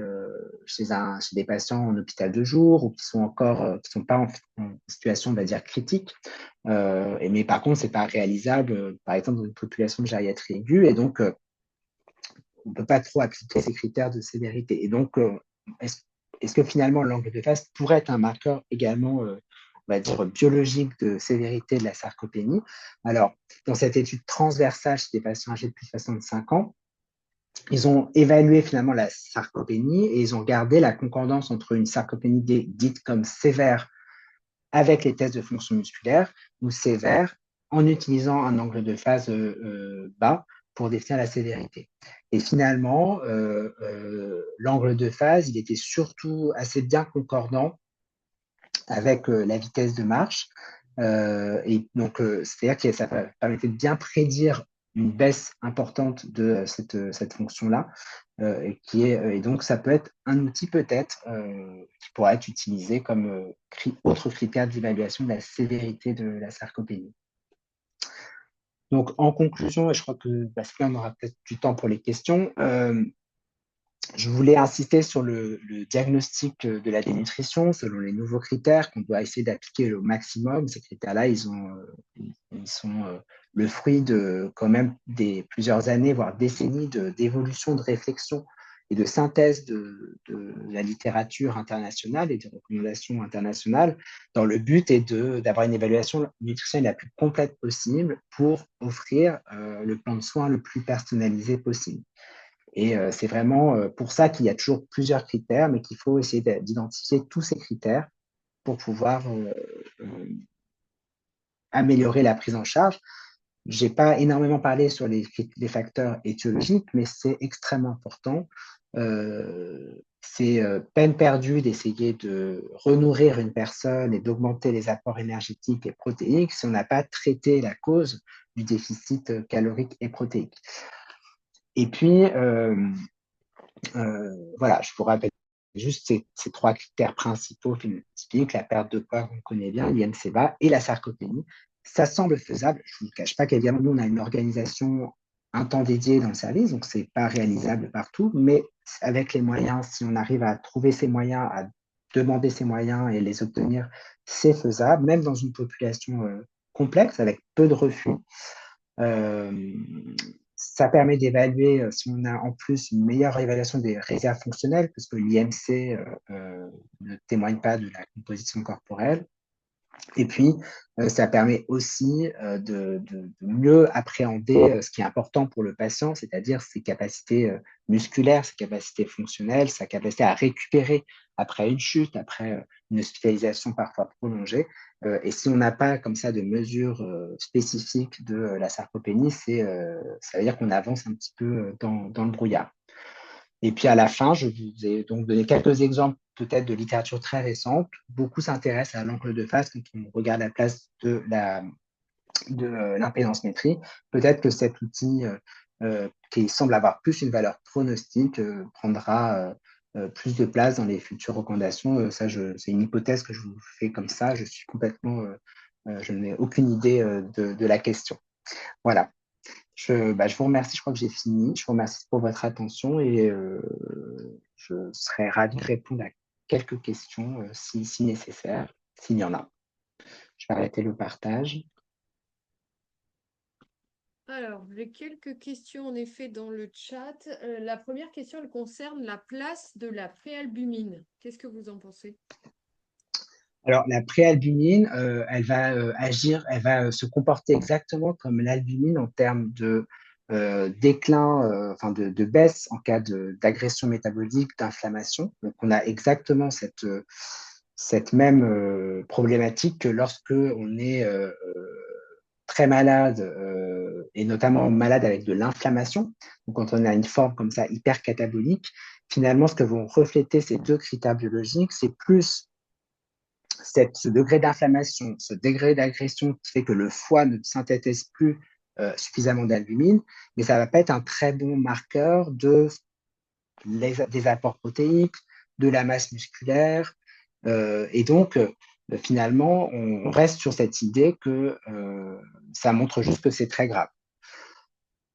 chez des patients en hôpital de jour ou qui sont pas en situation, on va dire, critique. Mais par contre, c'est pas réalisable, par exemple, dans une population de gériatrie aiguë. Et donc, on ne peut pas trop appliquer ces critères de sévérité. Et donc, est-ce que finalement l'angle de phase pourrait être un marqueur également, on va dire, biologique de sévérité de la sarcopénie? Alors, dans cette étude transversale chez des patients âgés de plus de 65 ans, ils ont évalué finalement la sarcopénie et ils ont gardé la concordance entre une sarcopénie dite comme sévère avec les tests de fonction musculaire ou sévère en utilisant un angle de phase bas pour définir la sévérité. Et finalement, l'angle de phase, il était surtout assez bien concordant avec la vitesse de marche. Et donc, c'est-à-dire que ça permettait de bien prédire une baisse importante de cette fonction-là. Et donc, ça peut être un outil peut-être qui pourra être utilisé comme autre critère d'évaluation de la sévérité de la sarcopénie. Donc, en conclusion, et je crois que Pascal aura peut-être du temps pour les questions, je voulais insister sur le diagnostic de la dénutrition selon les nouveaux critères qu'on doit essayer d'appliquer au maximum. Ces critères-là, ils sont le fruit de quand même plusieurs années, voire décennies d'évolution, de réflexion et de synthèse de la littérature internationale et des recommandations internationales, dans le but est d'avoir une évaluation nutritionnelle la plus complète possible pour offrir le plan de soins le plus personnalisé possible. Et c'est vraiment pour ça qu'il y a toujours plusieurs critères, mais qu'il faut essayer d'identifier tous ces critères pour pouvoir améliorer la prise en charge. Je n'ai pas énormément parlé sur les facteurs étiologiques, mais c'est extrêmement important. C'est peine perdue d'essayer de renourrir une personne et d'augmenter les apports énergétiques et protéiques si on n'a pas traité la cause du déficit calorique et protéique. Et puis, voilà, je vous rappelle juste ces trois critères principaux phénotypiques, la perte de poids qu'on connaît bien, l'INC-bas et la sarcopénie. Ça semble faisable. Je ne vous cache pas qu'évidemment, nous, on a une organisation, un temps dédié dans le service, donc ce n'est pas réalisable partout, mais avec les moyens, si on arrive à trouver ces moyens, à demander ces moyens et les obtenir, c'est faisable, même dans une population complexe, avec peu de refus. Ça permet d'évaluer, si on a en plus une meilleure évaluation des réserves fonctionnelles, parce que l'IMC ne témoigne pas de la composition corporelle. Et puis, ça permet aussi de mieux appréhender ce qui est important pour le patient, c'est-à-dire ses capacités musculaires, ses capacités fonctionnelles, sa capacité à récupérer après une chute, après une hospitalisation parfois prolongée. Et si on n'a pas comme ça de mesures spécifiques de la sarcopénie, ça veut dire qu'on avance un petit peu dans le brouillard. Et puis à la fin, je vous ai donc donné quelques exemples peut-être de littérature très récente. Beaucoup s'intéressent à l'angle de phase quand on regarde la place de l'impédance-métrie. Peut-être que cet outil, qui semble avoir plus une valeur pronostique, prendra plus de place dans les futures recommandations. C'est une hypothèse que je vous fais comme ça. Je suis complètement, je n'ai aucune idée de la question. Voilà. Je vous remercie, je crois que j'ai fini. Je vous remercie pour votre attention et je serais ravi de répondre à quelques questions si nécessaire, s'il y en a. Je vais arrêter le partage. Alors, j'ai quelques questions en effet dans le chat. La première question, elle concerne la place de la préalbumine. Qu'est-ce que vous en pensez? Alors, la préalbumine, elle va agir, elle va se comporter exactement comme l'albumine en termes de déclin, enfin de baisse en cas d'agression métabolique, d'inflammation. Donc, on a exactement cette même problématique que lorsque on est très malade et notamment malade avec de l'inflammation. Donc, quand on a une forme comme ça hypercatabolique, finalement, ce que vont refléter ces deux critères biologiques, c'est plus ce degré d'inflammation, ce degré d'agression qui fait que le foie ne synthétise plus suffisamment d'albumine, mais ça ne va pas être un très bon marqueur des apports protéiques, de la masse musculaire. Et donc, finalement, on reste sur cette idée que ça montre juste que c'est très grave.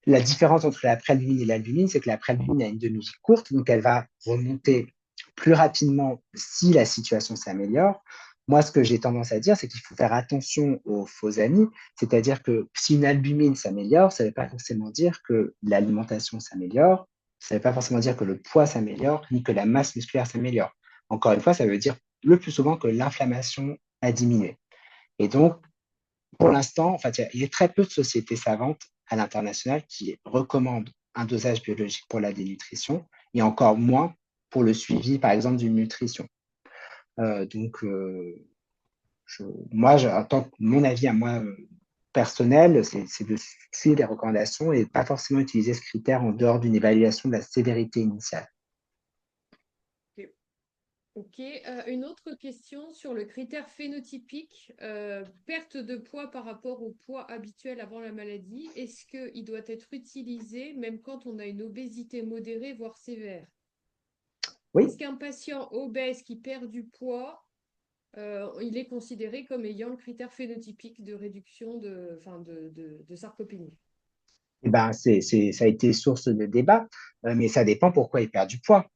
La différence entre la préalbumine et l'albumine, c'est que la préalbumine a une demi-vie courte, donc elle va remonter plus rapidement si la situation s'améliore. Moi, ce que j'ai tendance à dire, c'est qu'il faut faire attention aux faux amis, c'est-à-dire que si une albumine s'améliore, ça ne veut pas forcément dire que l'alimentation s'améliore, ça ne veut pas forcément dire que le poids s'améliore, ni que la masse musculaire s'améliore. Encore une fois, ça veut dire le plus souvent que l'inflammation a diminué. Et donc, pour l'instant, en fait, il y a très peu de sociétés savantes à l'international qui recommandent un dosage biologique pour la dénutrition et encore moins pour le suivi, par exemple, d'une nutrition. Donc, mon avis à moi personnel, c'est de suivre les recommandations et pas forcément utiliser ce critère en dehors d'une évaluation de la sévérité initiale. Ok, une autre question sur le critère phénotypique, perte de poids par rapport au poids habituel avant la maladie. Est-ce qu'il doit être utilisé même quand on a une obésité modérée, voire sévère? Oui. Est-ce qu'un patient obèse qui perd du poids, il est considéré comme ayant le critère phénotypique de réduction de sarcopénie? Eh ben, ça a été source de débat, mais ça dépend pourquoi il perd du poids.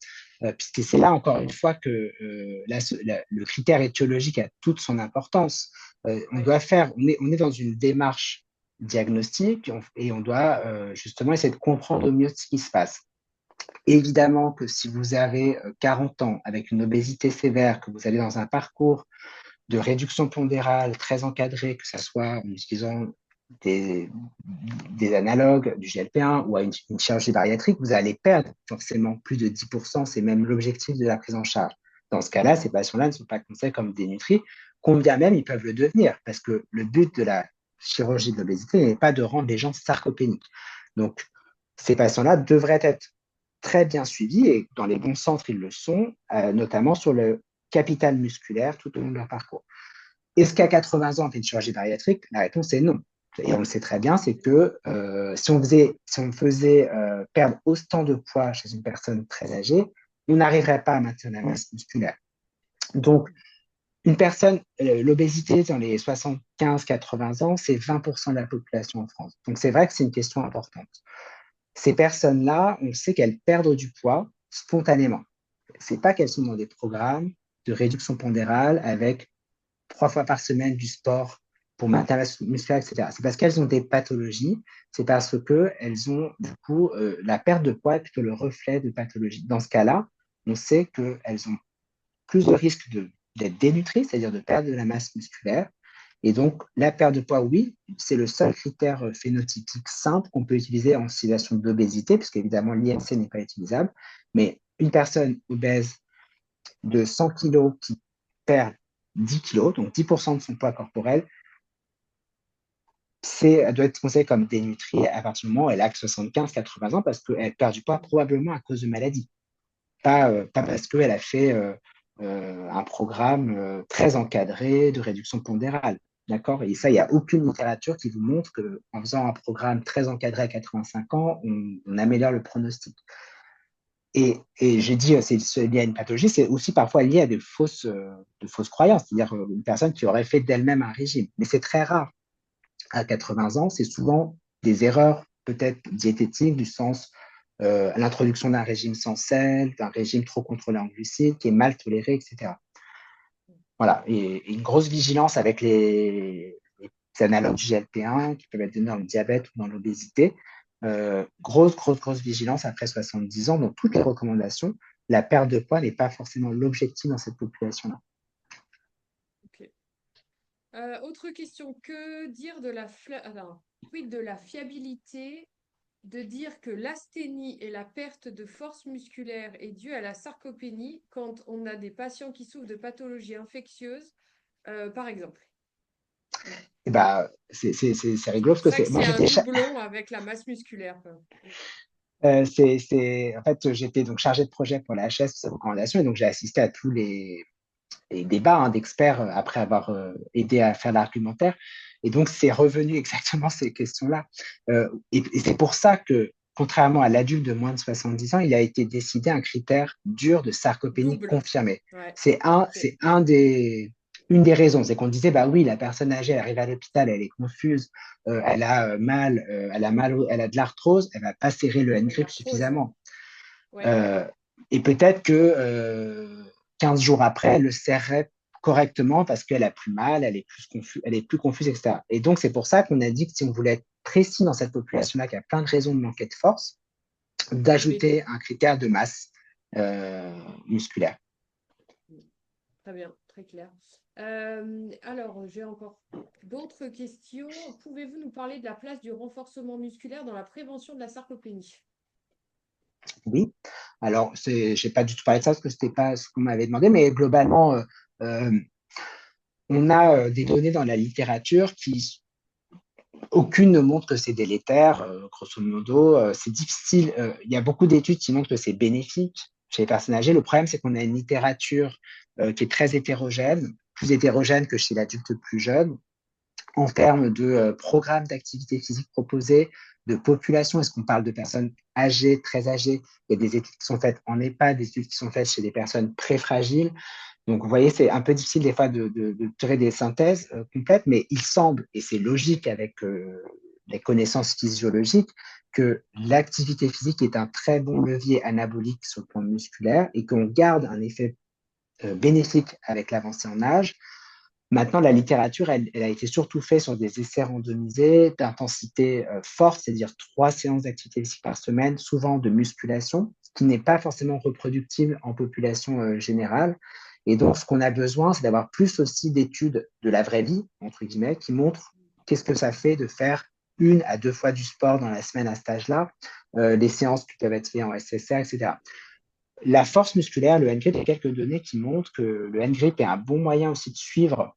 Puisque c'est là, encore une fois, que le critère étiologique a toute son importance. On est dans une démarche diagnostique et on doit justement essayer de comprendre au mieux ce qui se passe. Évidemment que si vous avez 40 ans avec une obésité sévère, que vous allez dans un parcours de réduction pondérale très encadré, que ce soit en utilisant des, des analogues du GLP-1 ou à une chirurgie bariatrique, vous allez perdre forcément plus de 10%, c'est même l'objectif de la prise en charge. Dans ce cas-là, ces patients-là ne sont pas considérés comme dénutris, combien même ils peuvent le devenir, parce que le but de la chirurgie de l'obésité n'est pas de rendre les gens sarcopéniques. Donc, ces patients-là devraient être très bien suivis, et dans les bons centres, ils le sont, notamment sur le capital musculaire tout au long de leur parcours. Est-ce qu'à 80 ans, on fait une chirurgie bariatrique? La réponse est non. Et on le sait très bien, c'est que si on faisait perdre autant de poids chez une personne très âgée, on n'arriverait pas à maintenir la masse musculaire. Donc, une personne, l'obésité dans les 75-80 ans, c'est 20% de la population en France. Donc, c'est vrai que c'est une question importante. Ces personnes-là, on sait qu'elles perdent du poids spontanément. Ce n'est pas qu'elles sont dans des programmes de réduction pondérale avec 3 fois par semaine du sport pour maintenir la masse musculaire, etc. C'est parce qu'elles ont des pathologies, c'est parce qu'elles ont du coup la perte de poids est plutôt le reflet de pathologie. Dans ce cas-là, on sait qu'elles ont plus de risques d'être dénutries, c'est-à-dire de perdre de la masse musculaire. Et donc, la perte de poids, oui, c'est le seul critère phénotypique simple qu'on peut utiliser en situation d'obésité, puisque évidemment l'IMC n'est pas utilisable. Mais une personne obèse de 100 kg qui perd 10 kg, donc 10% de son poids corporel, elle doit être considérée comme dénutrie à partir du moment où elle a 75-80 ans, parce qu'elle perd du poids probablement à cause de maladie, pas parce qu'elle a fait un programme très encadré de réduction pondérale. D'accord? Et ça, il n'y a aucune littérature qui vous montre qu'en faisant un programme très encadré à 85 ans, on améliore le pronostic. Et j'ai dit, c'est lié à une pathologie, c'est aussi parfois lié à de fausses croyances, c'est-à-dire une personne qui aurait fait d'elle-même un régime. Mais c'est très rare. À 80 ans, c'est souvent des erreurs peut-être diététiques, du sens l'introduction d'un régime sans sel, d'un régime trop contrôlé en glucides, qui est mal toléré, etc. Voilà, et une grosse vigilance avec les analogues du GLP-1 qui peuvent être donnés dans le diabète ou dans l'obésité. Grosse vigilance après 70 ans. Donc, toutes les recommandations, la perte de poids n'est pas forcément l'objectif dans cette population-là. Ok. Autre question, que dire quid de la fiabilité de dire que l'asthénie et la perte de force musculaire est due à la sarcopénie quand on a des patients qui souffrent de pathologies infectieuses, par exemple? Et bah, c'est rigolo parce C'est que vrai que moi c'est un doublon avec la masse musculaire, quoi. en fait, j'étais donc chargé de projet pour la HS, ces recommandations, et donc j'ai assisté à tous les débats d'experts après avoir aidé à faire l'argumentaire. Et donc, c'est revenu exactement ces questions-là. Et c'est pour ça que, contrairement à l'adulte de moins de 70 ans, il a été décidé un critère dur de sarcopénie Double. confirmé. Ouais. Ok. Une des raisons, c'est qu'on disait, bah oui, la personne âgée, elle arrive à l'hôpital, elle est confuse, elle a mal, elle a de l'arthrose, elle va pas serrer le Ouais, N-grip l'arthrose, ouais. suffisamment. Ouais. Euh, et peut-être que 15 jours après, elle le serrait correctement parce qu'elle a plus mal, elle est plus confuse, etc. Et donc, c'est pour ça qu'on a dit que si on voulait être précis dans cette population-là, qui a plein de raisons de manquer de force, d'ajouter un critère de masse musculaire. Très bien, très clair. Alors, j'ai encore d'autres questions. Pouvez-vous nous parler de la place du renforcement musculaire dans la prévention de la sarcopénie? Oui. Alors, je n'ai pas du tout parlé de ça parce que ce n'était pas ce qu'on m'avait demandé, mais globalement, euh, on a des données dans la littérature qui aucune ne montre que c'est délétère, grosso modo. C'est difficile. Il y a beaucoup d'études qui montrent que c'est bénéfique chez les personnes âgées. Le problème, c'est qu'on a une littérature qui est très hétérogène, plus hétérogène que chez l'adulte plus jeune, en termes de programmes d'activité physique proposés, de population. Est-ce qu'on parle de personnes âgées, très âgées? Il y a des études qui sont faites en EHPAD, des études qui sont faites chez des personnes très fragiles. Donc, vous voyez, c'est un peu difficile des fois de tirer des synthèses complètes, mais il semble, et c'est logique avec les connaissances physiologiques, que l'activité physique est un très bon levier anabolique sur le plan musculaire et qu'on garde un effet bénéfique avec l'avancée en âge. Maintenant, la littérature, elle a été surtout faite sur des essais randomisés d'intensité forte, c'est-à-dire 3 séances d'activité physique par semaine, souvent de musculation, ce qui n'est pas forcément reproductible en population générale. Et donc, ce qu'on a besoin, c'est d'avoir plus aussi d'études de la vraie vie, entre guillemets, qui montrent qu'est-ce que ça fait de faire 1 à 2 fois du sport dans la semaine à cet âge-là, les séances qui peuvent être faites en SSR, etc. La force musculaire, le N-grip, il y a quelques données qui montrent que le N-grip est un bon moyen aussi de suivre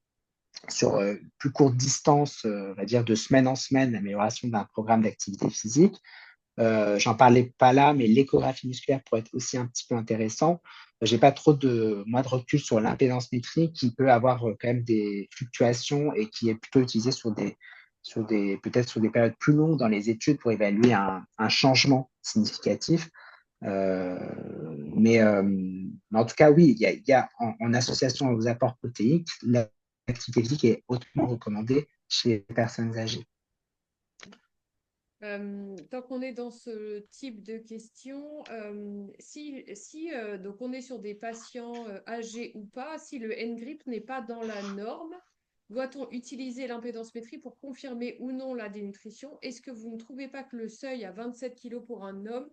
sur plus courte distance, on va dire de semaine en semaine, l'amélioration d'un programme d'activité physique. J'en parlais pas là, mais l'échographie musculaire pourrait être aussi un petit peu intéressant. J'ai pas trop de recul sur l'impédance métrique qui peut avoir quand même des fluctuations et qui est plutôt utilisé peut-être sur des périodes plus longues dans les études pour évaluer un changement significatif. Euh, mais en tout cas, oui, il y a en association aux apports protéiques, l'activité physique est hautement recommandée chez les personnes âgées. Tant qu'on est dans ce type de questions, si donc on est sur des patients âgés ou pas, si le N-grip n'est pas dans la norme, Doit-on utiliser l'impédance-métrie pour confirmer ou non la dénutrition? Est-ce que vous ne trouvez pas que le seuil à 27 kilos pour un homme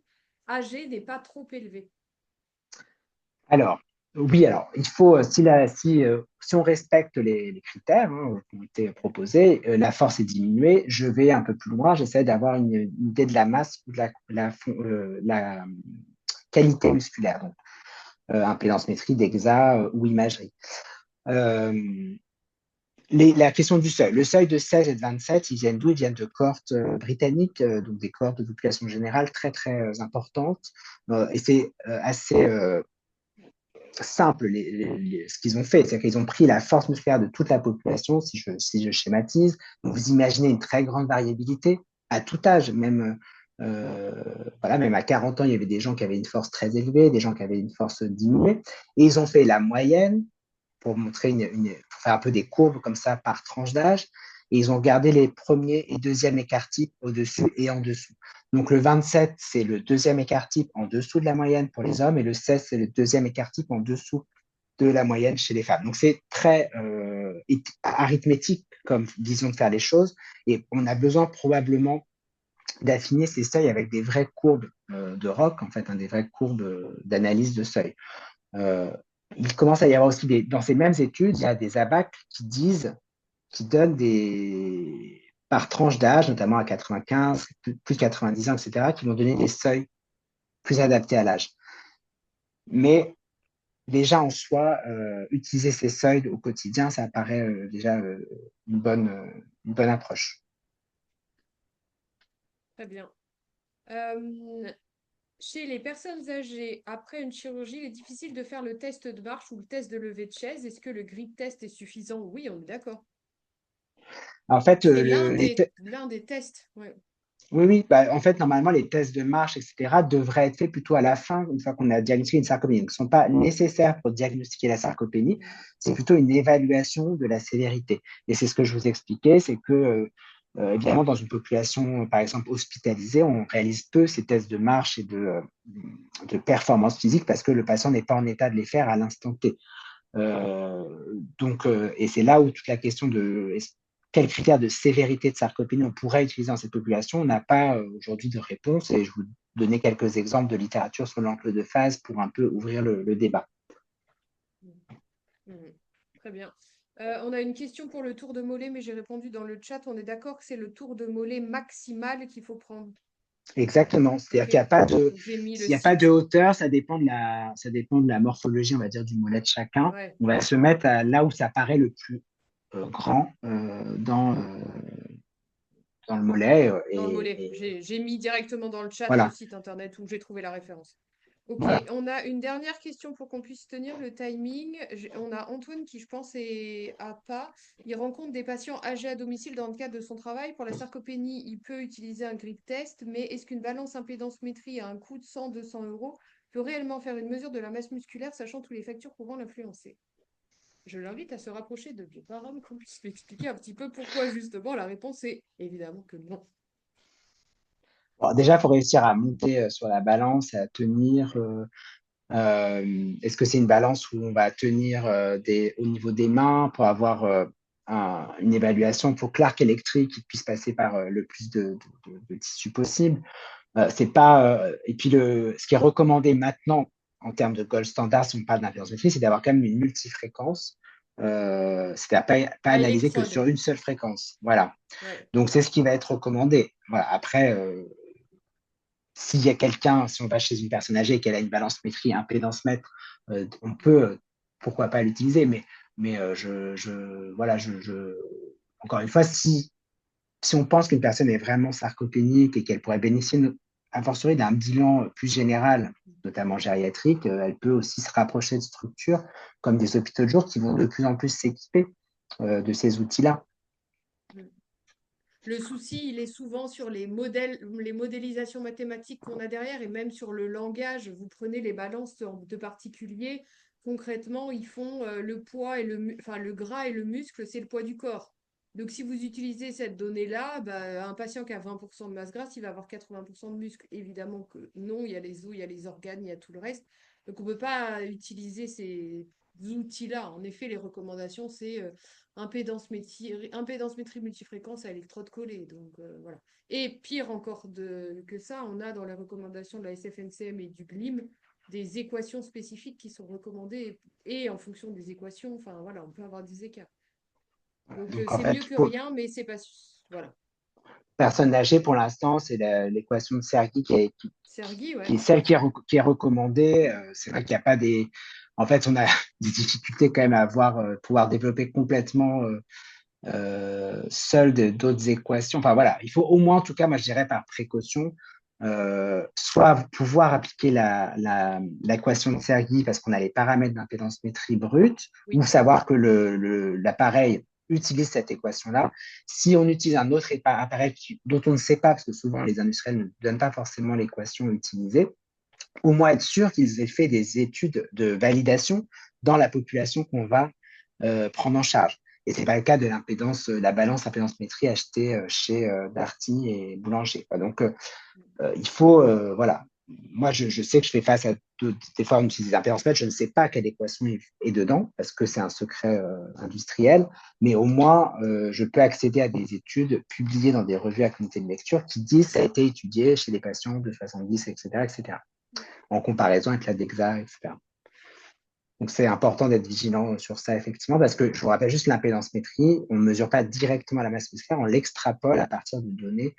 âgé n'est pas trop élevé? Alors, oui, alors, il faut, si on respecte les critères qui ont été proposés, la force est diminuée, je vais un peu plus loin, j'essaie d'avoir une idée de la masse ou de la qualité musculaire, donc impédance métrie, DEXA ou imagerie. Euh, la question du seuil. Le seuil de 16 et de 27, ils viennent d'où? Ils viennent de cohortes britanniques, donc des cohortes de population générale très, très importantes. Et c'est assez simple ce qu'ils ont fait. C'est qu'ils ont pris la force musculaire de toute la population, si je schématise. Donc, vous imaginez une très grande variabilité à tout âge, voilà, même à 40 ans, il y avait des gens qui avaient une force très élevée, des gens qui avaient une force diminuée. Et ils ont fait la moyenne pour montrer pour faire un peu des courbes comme ça par tranche d'âge. Et ils ont gardé les premiers et deuxième écart types au-dessus et en dessous. Donc le 27, c'est le deuxième écart type en dessous de la moyenne pour les hommes et le 16, c'est le deuxième écart type en dessous de la moyenne chez les femmes. Donc c'est très arithmétique comme vision de faire les choses et on a besoin probablement d'affiner ces seuils avec des vraies courbes de ROC, en fait, des vraies courbes d'analyse de seuil. Euh, il commence à y avoir aussi dans ces mêmes études, il y a des ABAC qui donnent par tranche d'âge, notamment à 95, plus de 90 ans, etc., qui vont donner des seuils plus adaptés à l'âge. Mais déjà en soi, utiliser ces seuils au quotidien, ça paraît déjà une bonne approche. Très bien. Euh, Chez les personnes âgées, après une chirurgie, il est difficile de faire le test de marche ou le test de levée de chaise. Est-ce que le grip test est suffisant? Oui, on est d'accord. En fait, C'est l'un des tests. Ouais. oui, oui, bah, en fait, normalement, les tests de marche, etc., devraient être faits plutôt à la fin, une fois qu'on a diagnostiqué une sarcopénie. Donc, ils ne sont pas nécessaires pour diagnostiquer la sarcopénie, c'est plutôt une évaluation de la sévérité. Et c'est ce que je vous expliquais, c'est que, évidemment, dans une population, par exemple, hospitalisée, on réalise peu ces tests de marche et de performance physique parce que le patient n'est pas en état de les faire à l'instant T. Euh, et c'est là où toute la question de quels critères de sévérité de sarcopénie on pourrait utiliser dans cette population, on n'a pas aujourd'hui de réponse. Et je vous donner quelques exemples de littérature sur l'enclos de phase pour un peu ouvrir le débat. Mhm. Très bien. On a une question pour le tour de mollet, mais j'ai répondu dans le chat. On est d'accord que c'est le tour de mollet maximal qu'il faut prendre. Exactement. C'est-à-dire Ok. qu'il n'y a pas de, Donc j'ai mis le s'il n'y a pas de site. hauteur, ça dépend de la morphologie, on va dire, du mollet de chacun. Ouais. On va se mettre là où ça paraît le plus grand dans le mollet. Dans le mollet. J'ai mis directement dans le chat le Voilà. site internet où j'ai trouvé la référence. Ok, Voilà. on a une dernière question pour qu'on puisse tenir le timing. On a Antoine qui, je pense, est à pas. Il rencontre des patients âgés à domicile dans le cadre de son travail. Pour la sarcopénie, il peut utiliser un grip test, mais est-ce qu'une balance impédance-métrie à un coût de 100-200 euros peut réellement faire une mesure de la masse musculaire, sachant tous les facteurs pouvant l'influencer? Je l'invite à se rapprocher de Bioparam qu'on puisse lui expliquer un petit peu pourquoi justement la réponse est évidemment que non. Bon, déjà, il faut réussir à monter sur la balance et à tenir. Est-ce que c'est une balance où on va tenir au niveau des mains pour avoir une évaluation pour que l'arc électrique il puisse passer par le plus de tissu possible? C'est pas, et puis, ce qui est recommandé maintenant en termes de gold standard, si on parle d'influenzométrie, c'est d'avoir quand même une multifréquence. C'est-à-dire pas À analyser que électrode. sur une seule fréquence. Voilà. Ouais. Donc, c'est ce qui va être recommandé. Voilà. Après, s'il y a quelqu'un, si on va chez une personne âgée et qu'elle a une balance métrie, impédance mètre, on peut, pourquoi pas l'utiliser, mais voilà, encore une fois, si on pense qu'une personne est vraiment sarcopénique et qu'elle pourrait bénéficier, a fortiori, d'un bilan plus général, notamment gériatrique, elle peut aussi se rapprocher de structures comme des hôpitaux de jour qui vont de plus en plus s'équiper de ces outils-là. Mm. Le souci, il est souvent sur les modèles, les modélisations mathématiques qu'on a derrière et même sur le langage. Vous prenez les balances de particuliers. Concrètement, ils font le poids et enfin, le gras et le muscle, c'est le poids du corps. Donc, si vous utilisez cette donnée-là, bah, un patient qui a 20% de masse grasse, il va avoir 80% de muscle. Évidemment que non, il y a les os, il y a les organes, il y a tout le reste. Donc, on ne peut pas utiliser outils-là. En effet, les recommandations, c'est impédance métrie multifréquence à électrode collée. Donc, voilà. Et pire encore que ça, on a dans les recommandations de la SFNCM et du GLIM des équations spécifiques qui sont recommandées et en fonction des équations, enfin voilà, on peut avoir des écarts. Donc, Donc, en c'est fait, mieux que pour rien, mais c'est pas. Voilà. personnes âgées, pour l'instant, c'est l'équation de Sergi Sergi, qui ouais. est celle qui est recommandée. C'est vrai qu'il n'y a pas des. En fait, on a des difficultés quand même à pouvoir développer complètement seul d'autres équations. Enfin voilà, il faut au moins, en tout cas, moi je dirais par précaution, soit pouvoir appliquer l'équation de Sergi parce qu'on a les paramètres d'impédance métrie brute, ou Oui. savoir que l'appareil utilise cette équation-là. Si on utilise un autre appareil dont on ne sait pas, parce que souvent les industriels ne donnent pas forcément l'équation utilisée, au moins être sûr qu'ils aient fait des études de validation dans la population qu'on va prendre en charge. Et ce n'est pas le cas de la balance impédance-métrie achetée chez Darty et Boulanger. Donc, il faut, voilà. Moi, je sais que je fais face à des fois on utilise des impédances mètres, je ne sais pas quelle équation est dedans, parce que c'est un secret industriel, mais au moins, je peux accéder à des études publiées dans des revues à comité de lecture qui disent que ça a été étudié chez des patients de 70, etc., etc., en comparaison avec la DEXA, etc. Donc, c'est important d'être vigilant sur ça, effectivement, parce que je vous rappelle juste l'impédance métrie, on ne mesure pas directement la masse musculaire, on l'extrapole à partir de données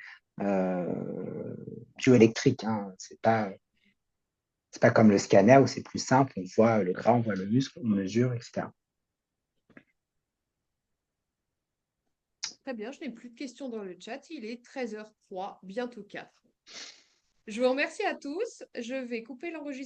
bioélectriques. Hein. C'est pas comme le scanner où c'est plus simple, on voit le gras, on voit le muscle, on mesure, etc. Très bien, je n'ai plus de questions dans le chat. Il est 13h03, bientôt 4. Je vous remercie à tous. Je vais couper l'enregistrement.